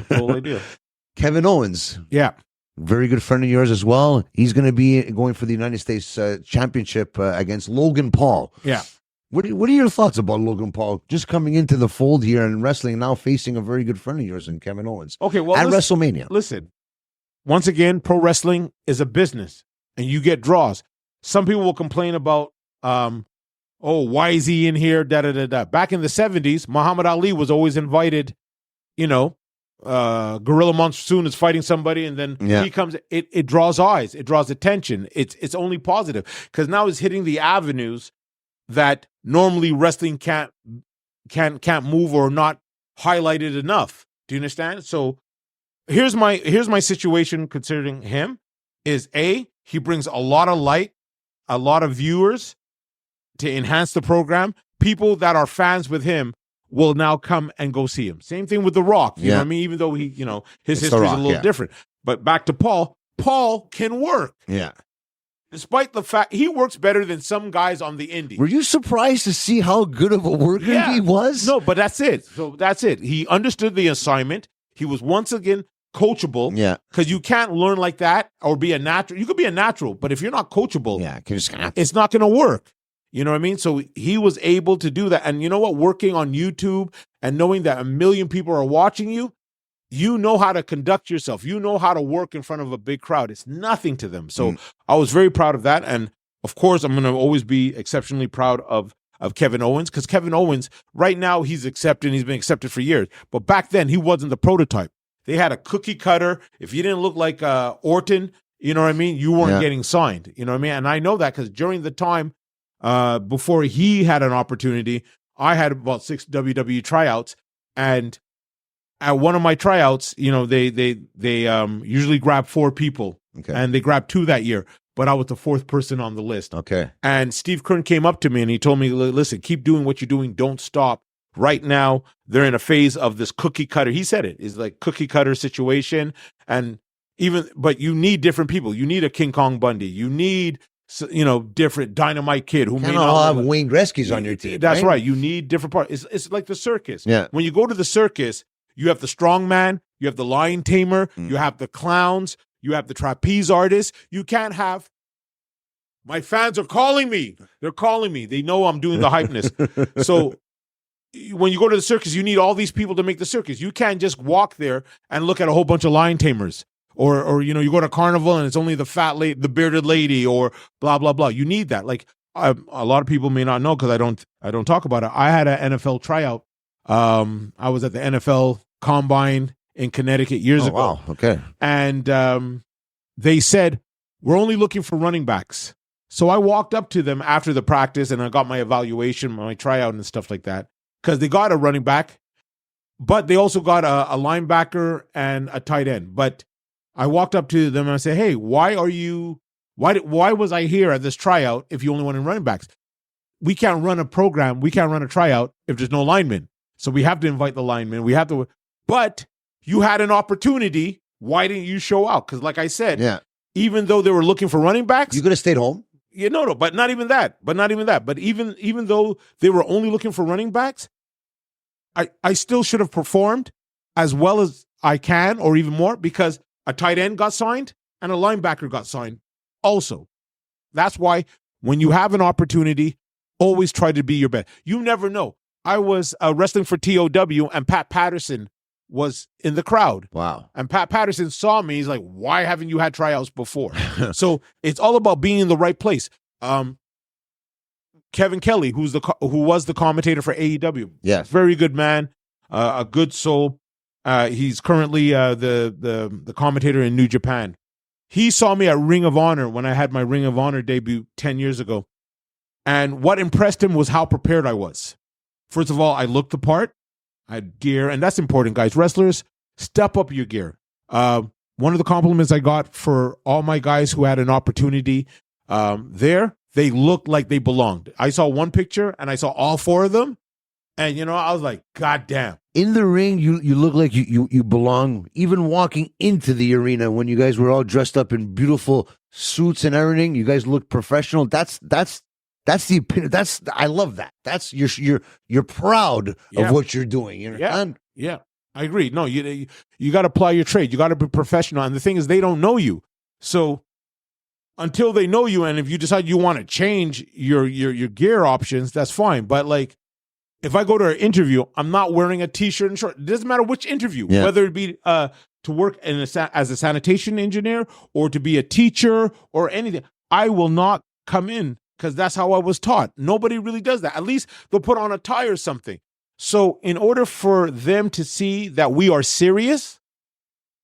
Whole idea. Kevin Owens. Yeah. Very good friend of yours as well. He's going to be going for the United States Championship against Logan Paul. Yeah. What are your thoughts about Logan Paul just coming into the fold here and wrestling, now facing a very good friend of yours in Kevin Owens? Okay, well, at WrestleMania. Listen, once again, pro wrestling is a business, and you get draws. Some people will complain about, why is he in here? Da da da da. Back in the 70s, Muhammad Ali was always invited. Gorilla Monsoon is fighting somebody, and then he comes. It draws eyes. It draws attention. It's only positive because now it's hitting the avenues that normally wrestling can't move or not highlighted enough. Do you understand? So here's my situation considering him is he brings a lot of light, a lot of viewers to enhance the program. People that are fans with him will now come and go see him. Same thing with The Rock. You know what I mean? Even though his history is a little different. But back to Paul can work. Yeah. Despite the fact he works better than some guys on the indie. Were you surprised to see how good of a worker he was? No, but that's it. So that's it. He understood the assignment. He was once again coachable. Yeah. Because you can't learn like that or be a natural. You could be a natural, but if you're not coachable, it's not going to work. You know what I mean? So he was able to do that. And you know what? Working on YouTube and knowing that 1 million people are watching you, you know how to conduct yourself. You know how to work in front of a big crowd. It's nothing to them. So I was very proud of that. And of course, I'm going to always be exceptionally proud of Kevin Owens because Kevin Owens, right now, he's accepted. He's been accepted for years. But back then, he wasn't the prototype. They had a cookie cutter. If you didn't look like Orton, you know what I mean? You weren't getting signed. You know what I mean? And I know that because during the time, before he had an opportunity, I had about 6 WWE tryouts, and at one of my tryouts, they usually grab 4 people, and they grabbed 2 that year, but I was the 4th person on the list. Okay. And Steve Kern came up to me and he told me, listen, keep doing what you're doing. Don't stop. Right now, they're in a phase of this cookie cutter. He said it is like cookie cutter situation, but you need different people. You need a King Kong Bundy. You need different Dynamite Kid who may not have Wayne Gretzky's on your team. That's right. You need different parts. It's like the circus. Yeah. When you go to the circus, you have the strong man, you have the lion tamer, you have the clowns, you have the trapeze artists. You can't have. My fans are calling me. They're calling me. They know I'm doing the hypeness. So when you go to the circus, you need all these people to make the circus. You can't just walk there and look at a whole bunch of lion tamers. Or you go to carnival and it's only the fat lady, the bearded lady, or blah blah blah. You need that. Like a lot of people may not know because I don't talk about it. I had an NFL tryout. I was at the NFL Combine in Connecticut years ago. Wow. Okay. And they said we're only looking for running backs. So I walked up to them after the practice and I got my evaluation, my tryout, and stuff like that because they got a running back, but they also got a linebacker and a tight end, but. I walked up to them and I said, hey, why was I here at this tryout if you only wanted running backs? We can't run a program. We can't run a tryout if there's no linemen. So we have to invite the linemen. But you had an opportunity. Why didn't you show out? Because like I said, even though they were looking for running backs. You could have stayed home. No, but not even that. But even though they were only looking for running backs, I still should have performed as well as I can or even more because a tight end got signed and a linebacker got signed also. That's why when you have an opportunity, always try to be your best. You never know. I was wrestling for TOW and Pat Patterson was in the crowd. Wow. And Pat Patterson saw me. He's like, why haven't you had tryouts before? So it's all about being in the right place. Kevin Kelly, who was the commentator for AEW. Yes. Very good man, a good soul. He's currently the commentator in New Japan. he saw me at Ring of Honor when I had my Ring of Honor debut 10 years ago. And what impressed him was how prepared I was. First of all, I looked the part. I had gear, and that's important, guys. Wrestlers, step up your gear. One of the compliments I got for all my guys who had an opportunity there, they looked like they belonged. I saw one picture, and I saw all 4 of them, and, I was like, God damn. In the ring, you look like you belong. Even walking into the arena when you guys were all dressed up in beautiful suits and everything, you guys look professional. That's the opinion. I love that. That's you're proud of what you're doing. Yeah, I agree. No, you got to apply your trade. You got to be professional. And the thing is, they don't know you. So until they know you, and if you decide you want to change your gear options, that's fine. But like, if I go to an interview, I'm not wearing a t-shirt and short. It doesn't matter which interview, whether it be to work as a sanitation engineer or to be a teacher or anything. I will not come in because that's how I was taught. Nobody really does that. At least they'll put on a tie or something. So in order for them to see that we are serious,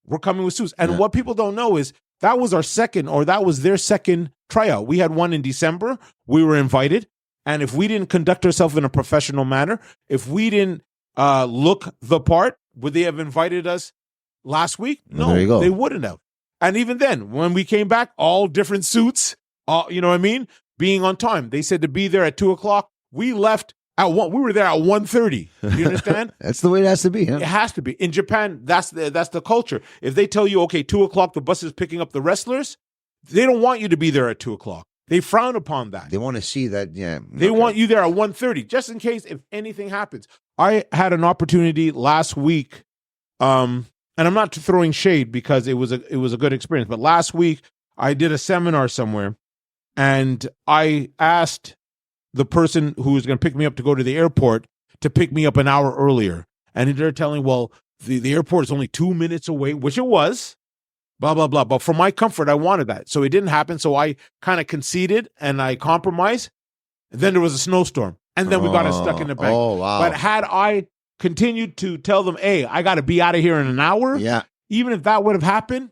we're coming with suits. And what people don't know is that was their second tryout. We had one in December. We were invited. And if we didn't conduct ourselves in a professional manner, if we didn't look the part, would they have invited us last week? No, they wouldn't have. And even then, when we came back, all different suits, you know what I mean? Being on time. They said to be there at 2:00. We left at 1. We were there at 1:30. You understand? That's the way it has to be. Huh? It has to be. In Japan, that's the culture. If they tell you, okay, 2:00, the bus is picking up the wrestlers, they don't want you to be there at 2:00. They frown upon that. They want to see that, They want you there at 1:30, just in case if anything happens. I had an opportunity last week, and I'm not throwing shade because it was a good experience, but last week I did a seminar somewhere, and I asked the person who was going to pick me up to go to the airport to pick me up an hour earlier. And they're telling, well, the airport is only 2 minutes away, which it was. Blah, blah, blah. But for my comfort, I wanted that. So it didn't happen. So I kind of conceded and I compromised. And then there was a snowstorm. And then we got stuck in the bank. Oh, wow. But had I continued to tell them, hey, I got to be out of here in an hour, even if that would have happened,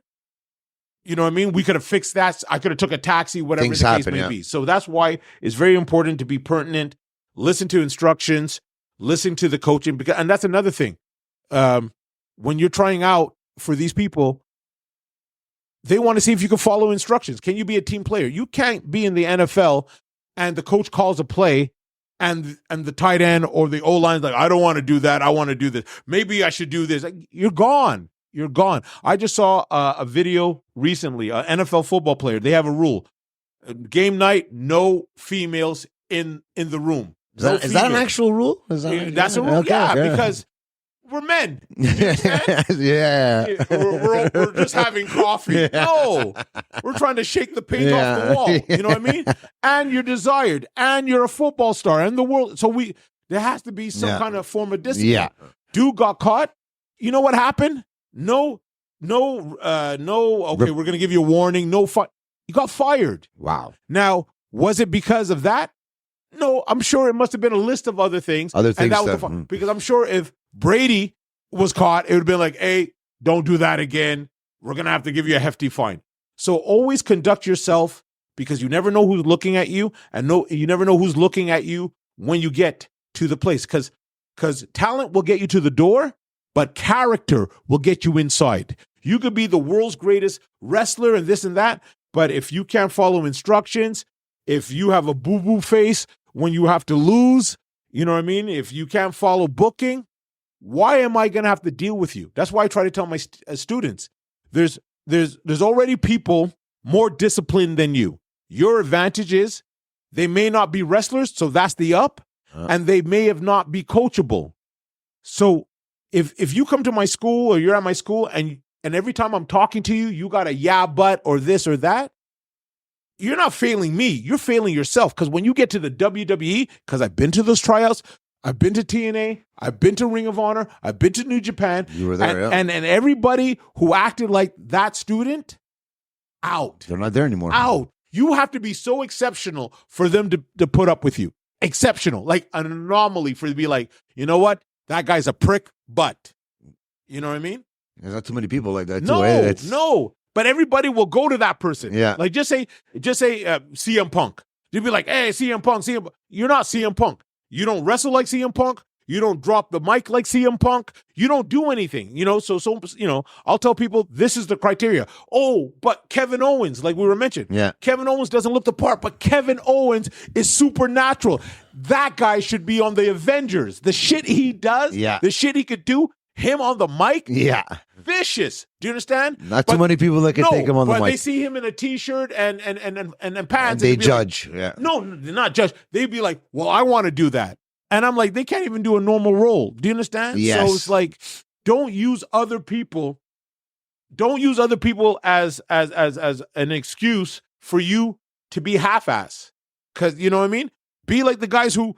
you know what I mean? We could have fixed that. I could have took a taxi, whatever the case may be. So that's why it's very important to be pertinent, listen to instructions, listen to the coaching. And that's another thing. When you're trying out for these people, they want to see if you can follow instructions. Can you be a team player? You can't be in the NFL and the coach calls a play and the tight end or the O-line's like, I don't want to do that. I want to do this. Maybe I should do this. Like, you're gone. You're gone. I just saw a video recently, an NFL football player. They have a rule. Game night, no females in the room. Is that an actual rule? That's a rule, because we're men. Yeah. We're just having coffee. No, we're trying to shake the paint off the wall. You know what I mean? And you're desired, and you're a football star, and the world. So there has to be some kind of form of discipline. Yeah. Dude got caught. You know what happened? No. Okay, we're gonna give you a warning. No fight. You got fired. Wow. Now, was it because of that? No, I'm sure it must have been a list of other things. Because I'm sure if Brady was caught, it would have been like, hey, don't do that again. We're going to have to give you a hefty fine. So always conduct yourself, because you never know who's looking at you, and you never know who's looking at you when you get to the place. Because talent will get you to the door, but character will get you inside. You could be the world's greatest wrestler and this and that, but if you can't follow instructions, if you have a boo-boo face when you have to lose, you know what I mean? If you can't follow booking, why am I going to have to deal with you? That's why I try to tell my students, there's already people more disciplined than you. Your advantage is they may not be wrestlers, so that's the up, and they may have not be coachable. So if you come to my school or you're at my school and every time I'm talking to you, you got a but or this or that, you're not failing me. You're failing yourself. Because when you get to the WWE, because I've been to those tryouts, I've been to TNA, I've been to Ring of Honor, I've been to New Japan. You were there, and everybody who acted like that student, out. They're not there anymore. Out. You have to be so exceptional for them to put up with you. Exceptional. Like an anomaly for you to be like, you know what? That guy's a prick, but. You know what I mean? There's not too many people like that, too. No. but everybody will go to that person. Yeah. Like just say CM Punk. You'd be like, hey, CM Punk, CM Punk. You're not CM Punk. You don't wrestle like CM Punk. You don't drop the mic like CM Punk. You don't do anything, So I'll tell people this is the criteria. Oh, but Kevin Owens, like we were mentioned, Kevin Owens doesn't look the part, but Kevin Owens is supernatural. That guy should be on the Avengers. The shit he does, the shit he could do, him on the mic, vicious. Do you understand? Not too many people that can take him on the mic. But they see him in a t-shirt and pants. And they judge. No, they're not judge. They'd be like, well, I want to do that. And I'm like, they can't even do a normal role. Do you understand? Yes. So it's like, don't use other people as an excuse for you to be half-ass. Because, you know what I mean? Be like the guys who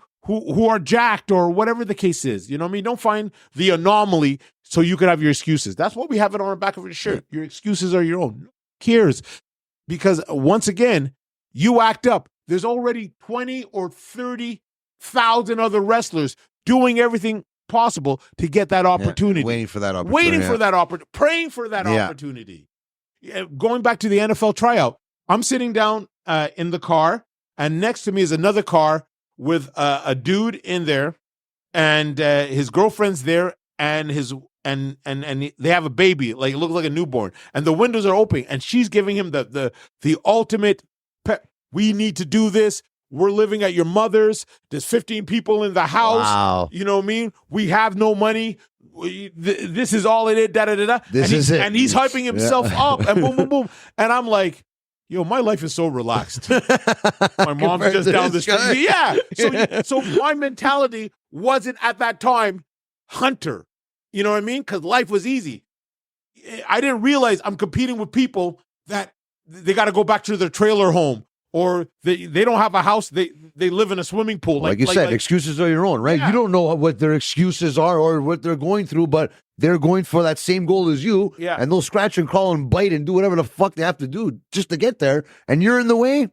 are jacked or whatever the case is. You know what I mean? Don't find the anomaly so you can have your excuses. That's what we have it on the back of your shirt. Your excuses are your own. Who cares? Because once again, you act up. There's already 20 or 30,000 other wrestlers doing everything possible to get that opportunity. Waiting for that opportunity. Praying for that opportunity. Going back to the NFL tryout, I'm sitting down in the car, and next to me is another car with a dude in there, and his girlfriend's there, and they have a baby, like it looks like a newborn, and the windows are open, and she's giving him the ultimate pep. We need to do this. We're living at your mother's. There's 15 people in the house. Wow. You know what I mean? We have no money. This is all it is. Da da da da. This is it. And he's hyping himself up, and boom, boom, boom. And I'm like, yo, my life is so relaxed. My mom's just down the street. Yeah. So my mentality wasn't at that time hunter. You know what I mean? Because life was easy. I didn't realize I'm competing with people that they got to go back to their trailer home, or they don't have a house. They live in a swimming pool. Like you said, excuses are your own, right? Yeah. You don't know what their excuses are or what they're going through, but they're going for that same goal as you. Yeah. And they'll scratch and crawl and bite and do whatever the fuck they have to do just to get there. And you're in the way.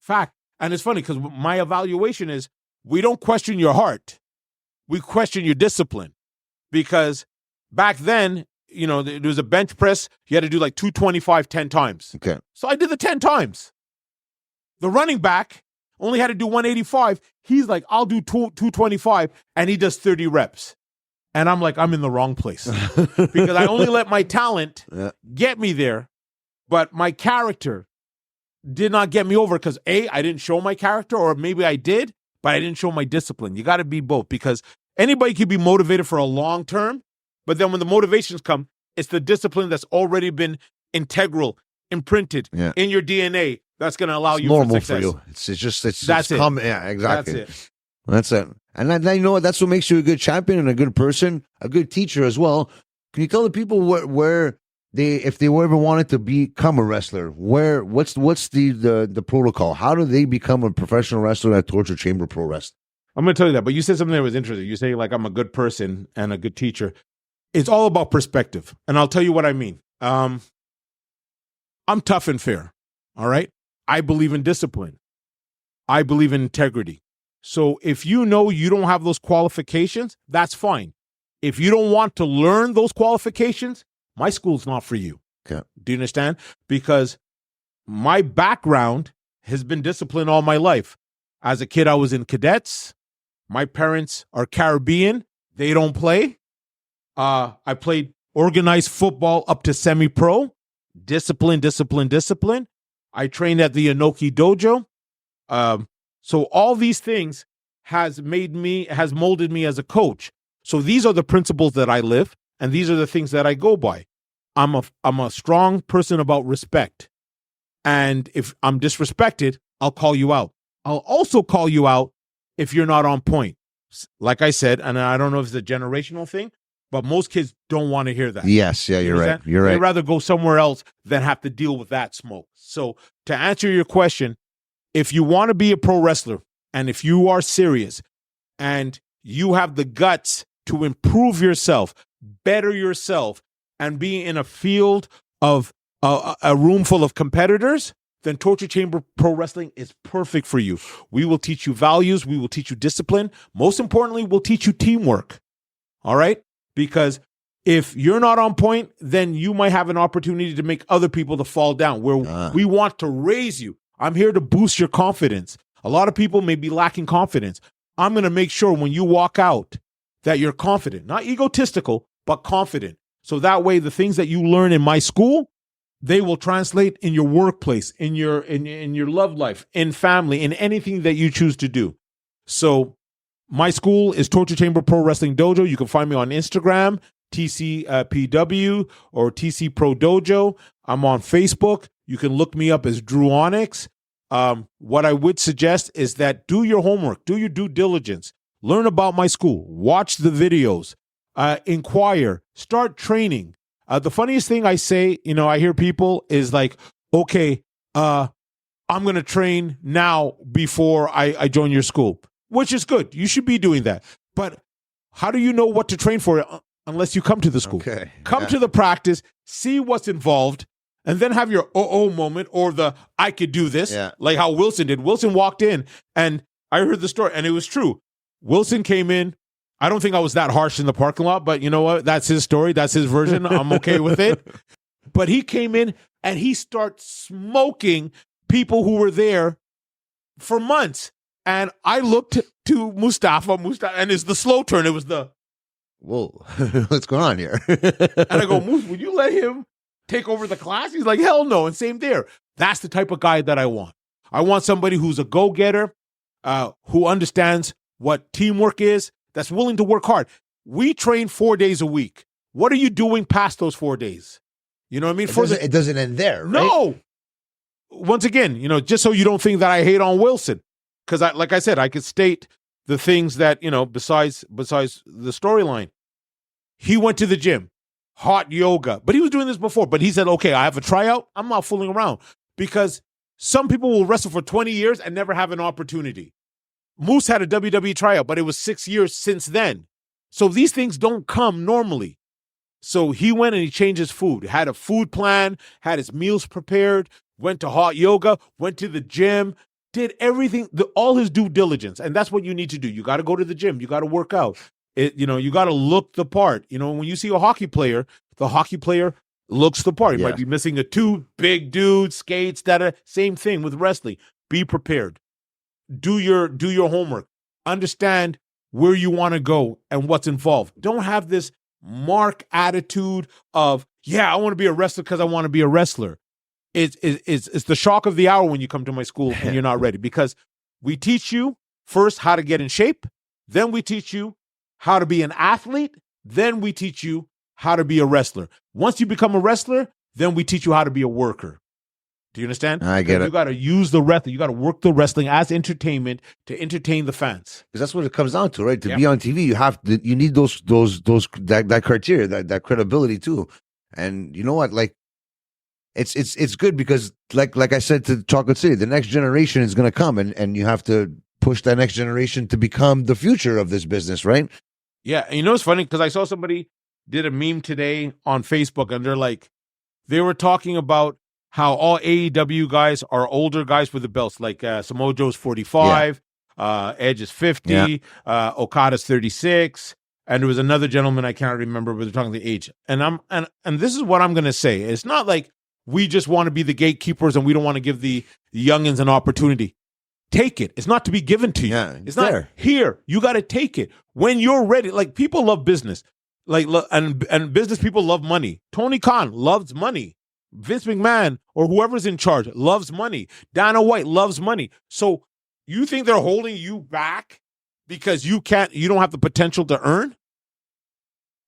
Fact. And it's funny because my evaluation is we don't question your heart. We question your discipline. Because back then, there was a bench press. You had to do like 225 10 times. Okay. So I did the 10 times. The running back only had to do 185. He's like, I'll do 225, and he does 30 reps. And I'm like, I'm in the wrong place. Because I only let my talent get me there, but my character did not get me over because, A, I didn't show my character, or maybe I did, but I didn't show my discipline. You got to be both, because anybody can be motivated for a long term, but then when the motivations come, it's the discipline that's already been integral, imprinted in your DNA. That's going to allow you normal for success. For you. It's that's it. Yeah, exactly. That's it. And you know what? That's what makes you a good champion and a good person, a good teacher as well. Can you tell the people where if they ever wanted to become a wrestler, what's the protocol? How do they become a professional wrestler at Torture Chamber Pro Wrestling? I'm going to tell you that, but you said something that was interesting. You say, like, I'm a good person and a good teacher. It's all about perspective, and I'll tell you what I mean. I'm tough and fair, all right? I believe in discipline. I believe in integrity. So if you know you don't have those qualifications, that's fine. If you don't want to learn those qualifications, my school's not for you. Okay. Do you understand? Because my background has been discipline all my life. As a kid, I was in cadets. My parents are Caribbean. They don't play. I played organized football up to semi-pro. Discipline, discipline, discipline. I trained at the Inoki Dojo. So all these things has molded me as a coach. So these are the principles that I live, and these are the things that I go by. I'm a strong person about respect. And if I'm disrespected, I'll call you out. I'll also call you out if you're not on point. Like I said, and I don't know if it's a generational thing, but most kids don't want to hear that. Yes, yeah, you're right. You're right. They'd rather go somewhere else than have to deal with that smoke. So to answer your question, if you want to be a pro wrestler, and if you are serious, and you have the guts to improve yourself, better yourself, and be in a field of a room full of competitors, then Torture Chamber Pro Wrestling is perfect for you. We will teach you values. We will teach you discipline. Most importantly, we'll teach you teamwork. All right? Because if you're not on point, then you might have an opportunity to make other people to fall down, where we want to raise you. I'm here to boost your confidence. A lot of people may be lacking confidence. I'm going to make sure when you walk out that you're confident, not egotistical, but confident. So that way, the things that you learn in my school, they will translate in your workplace, in your love life, in family, in anything that you choose to do. So my school is Torture Chamber Pro Wrestling Dojo. You can find me on Instagram, TCPW or TC Pro Dojo. I'm on Facebook. You can look me up as Dru Onyx. What I would suggest is that do your homework, do your due diligence, learn about my school, watch the videos, inquire, start training. The funniest thing I say, I hear people is like, okay, I'm going to train now before I join your school, which is good. You should be doing that. But how do you know what to train for unless you come to the school? Okay. Come to the practice, see what's involved, and then have your moment or the I could do this, like how Wilson did. Wilson walked in, and I heard the story, and it was true. Wilson came in. I don't think I was that harsh in the parking lot, but you know what? That's his story. That's his version. I'm okay with it. But he came in, and he started smoking people who were there for months. And I looked to Mustafa, and it's the slow turn. It was the, whoa, what's going on here? and I go, Moose, would you let him take over the class? He's like, hell no. And same there. That's the type of guy that I want. I want somebody who's a go-getter, who understands what teamwork is, that's willing to work hard. We train 4 days a week. What are you doing past those 4 days? You know what I mean? It doesn't end there, right? No. Once again, just so you don't think that I hate on Wilson, because like I said, I could state the things that, besides the storyline. He went to the gym, hot yoga, but he was doing this before. But he said, okay, I have a tryout. I'm not fooling around, because some people will wrestle for 20 years and never have an opportunity. Moose had a WWE tryout, but it was 6 years since then. So these things don't come normally. So he went and he changed his food, had a food plan, had his meals prepared, went to hot yoga, went to the gym, did everything, all his due diligence. And that's what you need to do. You got to go to the gym. You got to work out. You got to look the part. When you see a hockey player, the hockey player looks the part. He might be missing a tooth, big dude, skates, same thing with wrestling. Be prepared. Do your homework. Understand where you want to go and what's involved. Don't have this mark attitude of, I want to be a wrestler because I want to be a wrestler. It's the shock of the hour when you come to my school and you're not ready, because we teach you first how to get in shape. Then we teach you how to be an athlete. Then we teach you how to be a wrestler. Once you become a wrestler, then we teach you how to be a worker. Do you understand? I get it. You got to use the wrestling. You got to work the wrestling as entertainment to entertain the fans. Because that's what it comes down to, right? To be on TV, you need that criteria, that credibility too. And you know what? Like, it's good because like I said to Chocolate City, the next generation is going to come, and you have to push that next generation to become the future of this business, right? Yeah, and it's funny because I saw somebody did a meme today on Facebook, and they were talking about how all AEW guys are older guys with the belts, like Samoa Joe's 45, Edge is 50, Okada's 36, and there was another gentleman I can't remember, but they're talking the age. And this is what I'm going to say. It's not like we just want to be the gatekeepers and we don't want to give the youngins an opportunity. Take it. It's not to be given to you. Yeah, it's not there. Here. You got to take it when you're ready. Like, people love business, and business people love money. Tony Khan loves money. Vince McMahon or whoever's in charge loves money. Dana White loves money. So you think they're holding you back because you don't have the potential to earn?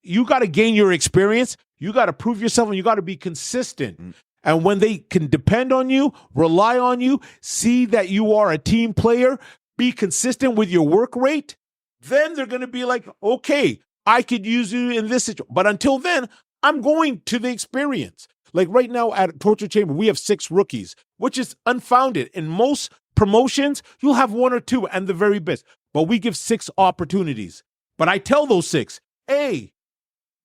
You got to gain your experience. You got to prove yourself, and you got to be consistent. And when they can depend on you, rely on you, see that you are a team player, be consistent with your work rate, then they're going to be like, okay, I could use you in this situation. But until then, I'm going to the experience. Like right now at Torture Chamber, we have 6 rookies, which is unfounded. In most promotions, you'll have 1 or 2 and the very best. But we give 6 opportunities. But I tell those 6, hey,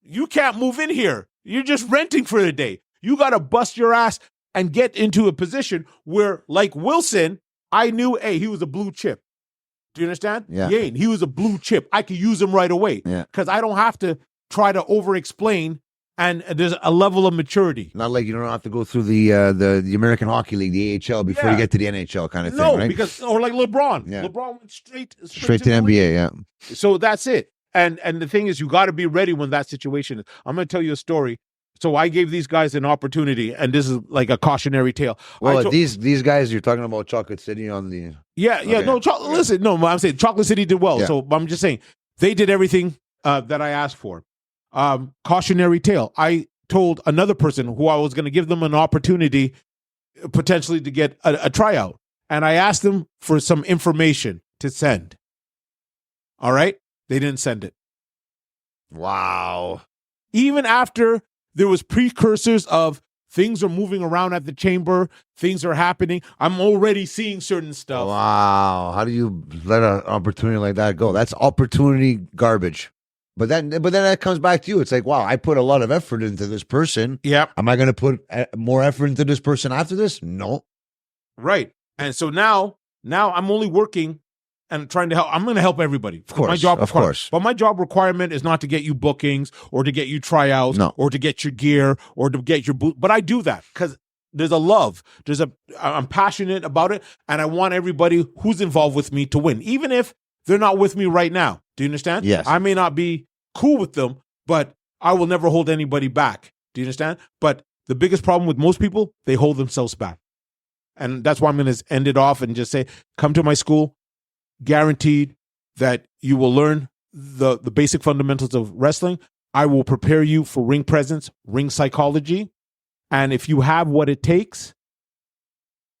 you can't move in here. You're just renting for the day. You got to bust your ass and get into a position where, like Wilson, I knew, hey, he was a blue chip. Do you understand? Yeah. He was a blue chip. I could use him right away because I don't have to try to over-explain, and there's a level of maturity. Not like you don't have to go through the American Hockey League, the AHL, before you get to the NHL kind of thing, right? Because or like LeBron. Yeah. LeBron went straight to the NBA, yeah. So that's it. And the thing is, you got to be ready when that situation is. I'm going to tell you a story. So I gave these guys an opportunity, and this is like a cautionary tale. Well, these guys, you're talking about Chocolate City on the... Listen, no, I'm saying Chocolate City did well. Yeah. So I'm just saying, they did everything that I asked for. Cautionary tale. I told another person who I was going to give them an opportunity potentially to get a tryout. And I asked them for some information to send. All right? They didn't send it. Wow. Even after there was precursors of things are moving around at the chamber, things are happening, I'm already seeing certain stuff. Wow. How do you let an opportunity like that go? That's opportunity garbage. But then that comes back to you. It's like, wow, I put a lot of effort into this person. Yep. Am I going to put more effort into this person after this? No. Right. And so now I'm only working and trying to help. I'm going to help everybody. Of course. Of course. But my job requirement is not to get you bookings or to get you tryouts or to get your gear or to get your boot. But I do that because there's a love. I'm passionate about it. And I want everybody who's involved with me to win, even if they're not with me right now. Do you understand? Yes. I may not be cool with them, but I will never hold anybody back. Do you understand? But the biggest problem with most people, they hold themselves back. And that's why I'm going to end it off and just say, come to my school, guaranteed that you will learn the basic fundamentals of wrestling. I will prepare you for ring presence, ring psychology. And if you have what it takes,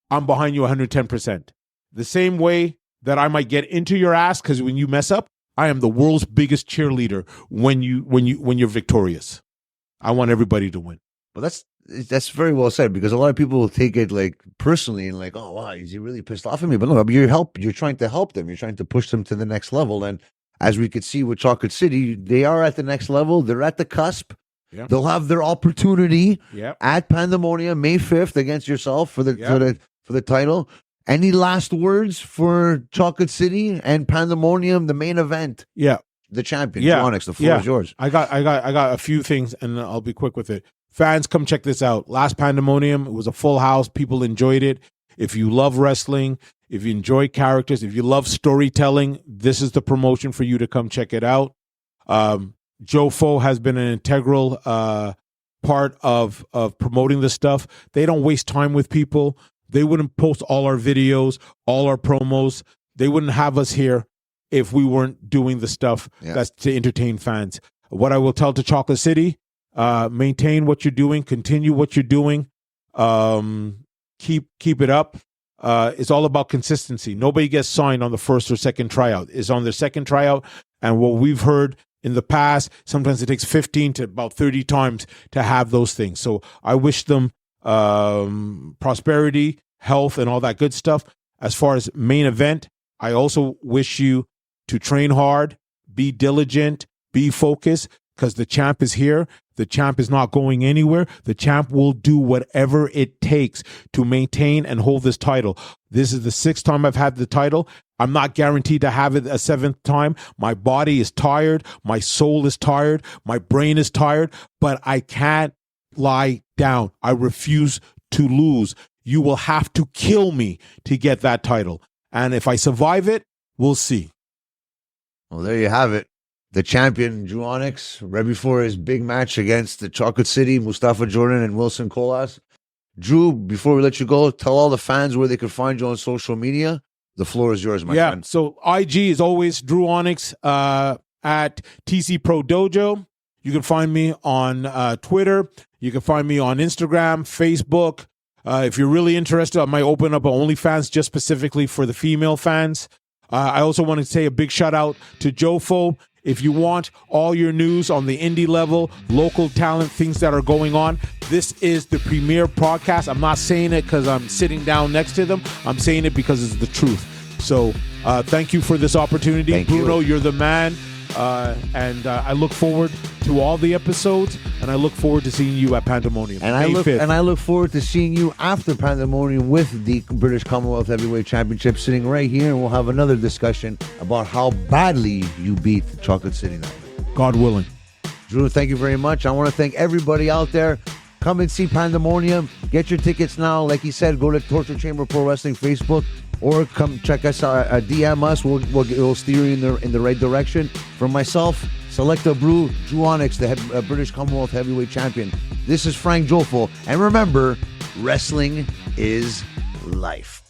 I'm behind you 110%. The same way that I might get into your ass because when you mess up, I am the world's biggest cheerleader when you're victorious. I want everybody to win. Well, that's very well said, because a lot of people will take it like personally and like, oh wow, is he really pissed off at me? But no, you're trying to help them. You're trying to push them to the next level. And as we could see with Chocolate City, they are at the next level. They're at the cusp. Yeah. They'll have their opportunity Yep. at Pandemonium May 5th against yourself for the title. Any last words for Chocolate City and Pandemonium, the main event? Yeah. The champion, Yeah. Dru Onyx, the floor is yours. I got a few things, and I'll be quick with it. Fans, come check this out. Last Pandemonium, it was a full house. People enjoyed it. If you love wrestling, if you enjoy characters, if you love storytelling, this is the promotion for you to come check it out. Jofo has been an integral part of promoting this stuff. They don't waste time with people. They wouldn't post all our videos, all our promos. They wouldn't have us here if we weren't doing the stuff that's to entertain fans. What I will tell to Chocolate City, maintain what you're doing, continue what you're doing, keep it up. It's all about consistency. Nobody gets signed on the first or second tryout. It's on their second tryout, and what we've heard in the past, sometimes it takes 15 to about 30 times to have those things. So I wish them prosperity, health, and all that good stuff. As far as main event, I also wish you to train hard, be diligent, be focused, because the champ is here. The champ is not going anywhere. The champ will do whatever it takes to maintain and hold this title. This is the 6th time I've had the title. I'm not guaranteed to have it a 7th time. My body is tired. My soul is tired. My brain is tired, but I can't lie down. I refuse to lose. You will have to kill me to get that title. And if I survive it, we'll see. Well, there you have it. The champion, Dru Onyx, right before his big match against the Chocolate City, Mustafa Jordan and Wilson Colas. Dru, before we let you go, tell all the fans where they can find you on social media. The floor is yours, my friend. So IG is always Dru Onyx at TC Pro Dojo. You can find me on Twitter. You can find me on Instagram, Facebook. If you're really interested, I might open up an OnlyFans just specifically for the female fans. I also want to say a big shout out to Jofo. If you want all your news on the indie level, local talent, things that are going on, this is the premier podcast. I'm not saying it because I'm sitting down next to them. I'm saying it because it's the truth. So thank you for this opportunity. Thank Bruno, you. You're the man. And I look forward to all the episodes, and I look forward to seeing you at Pandemonium. And I look forward to seeing you after Pandemonium with the British Commonwealth Heavyweight Championship sitting right here, and we'll have another discussion about how badly you beat Chocolate City now. God willing. Drew, thank you very much. I want to thank everybody out there. Come and see Pandemonium. Get your tickets now. Like he said, go to Torture Chamber Pro Wrestling Facebook, or come check us out. DM us. We'll steer you in the right direction. For myself, Selecta Brew, Dru Onyx, the British Commonwealth Heavyweight Champion. This is Frank Jofo. And remember, wrestling is life.